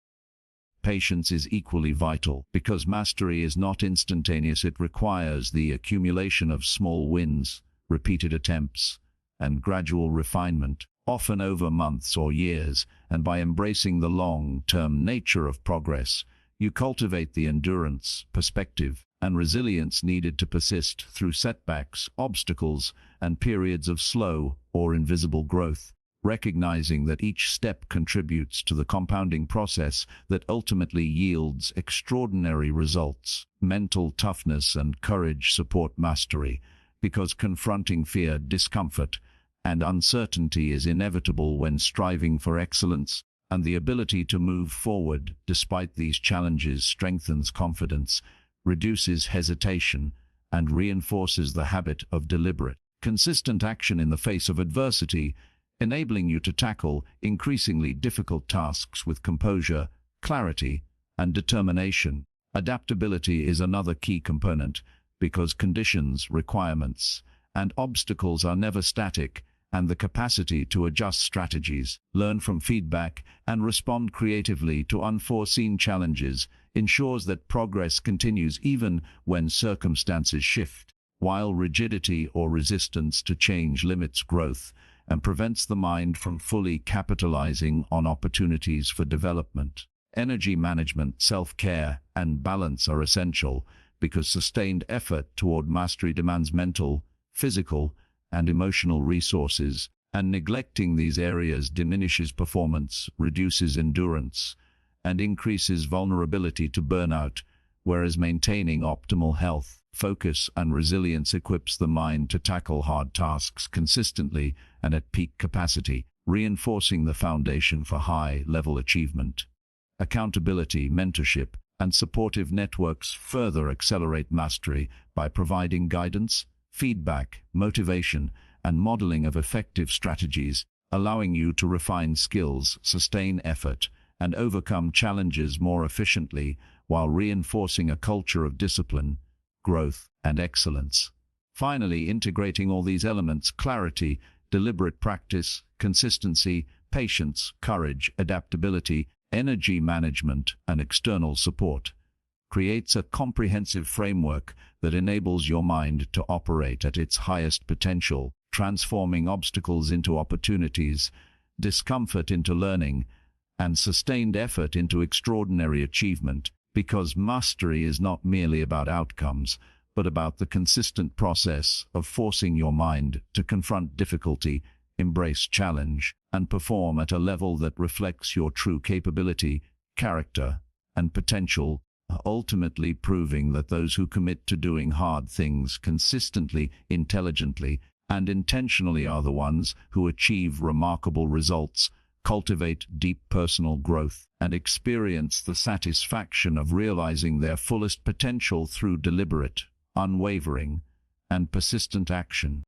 Patience is equally vital because mastery is not instantaneous. It requires the accumulation of small wins, repeated attempts, and gradual refinement, often over months or years, and by embracing the long-term nature of progress, you cultivate the endurance, perspective, and resilience needed to persist through setbacks, obstacles, and periods of slow or invisible growth, recognizing that each step contributes to the compounding process that ultimately yields extraordinary results. Mental toughness and courage support mastery, because confronting fear, discomfort, and uncertainty is inevitable when striving for excellence, and the ability to move forward despite these challenges strengthens confidence, reduces hesitation, and reinforces the habit of deliberate, consistent action in the face of adversity, enabling you to tackle increasingly difficult tasks with composure, clarity, and determination. Adaptability is another key component, because conditions, requirements, and obstacles are never static, and the capacity to adjust strategies, learn from feedback, and respond creatively to unforeseen challenges ensures that progress continues even when circumstances shift, while rigidity or resistance to change limits growth and prevents the mind from fully capitalizing on opportunities for development. Energy management, self-care, and balance are essential, because sustained effort toward mastery demands mental, physical, and emotional resources, and neglecting these areas diminishes performance, reduces endurance, and increases vulnerability to burnout, whereas maintaining optimal health, focus, and resilience equips the mind to tackle hard tasks consistently and at peak capacity, reinforcing the foundation for high-level achievement. Accountability, mentorship, and supportive networks further accelerate mastery by providing guidance, feedback, motivation, and modeling of effective strategies, allowing you to refine skills, sustain effort, and overcome challenges more efficiently while reinforcing a culture of discipline, growth, and excellence. Finally, integrating all these elements, clarity, deliberate practice, consistency, patience, courage, adaptability, energy management, and external support, creates a comprehensive framework that enables your mind to operate at its highest potential, transforming obstacles into opportunities, discomfort into learning, and sustained effort into extraordinary achievement, because mastery is not merely about outcomes, but about the consistent process of forcing your mind to confront difficulty, embrace challenge, and perform at a level that reflects your true capability, character, and potential, ultimately proving that those who commit to doing hard things consistently, intelligently, and intentionally are the ones who achieve remarkable results, cultivate deep personal growth, and experience the satisfaction of realizing their fullest potential through deliberate, unwavering, and persistent action.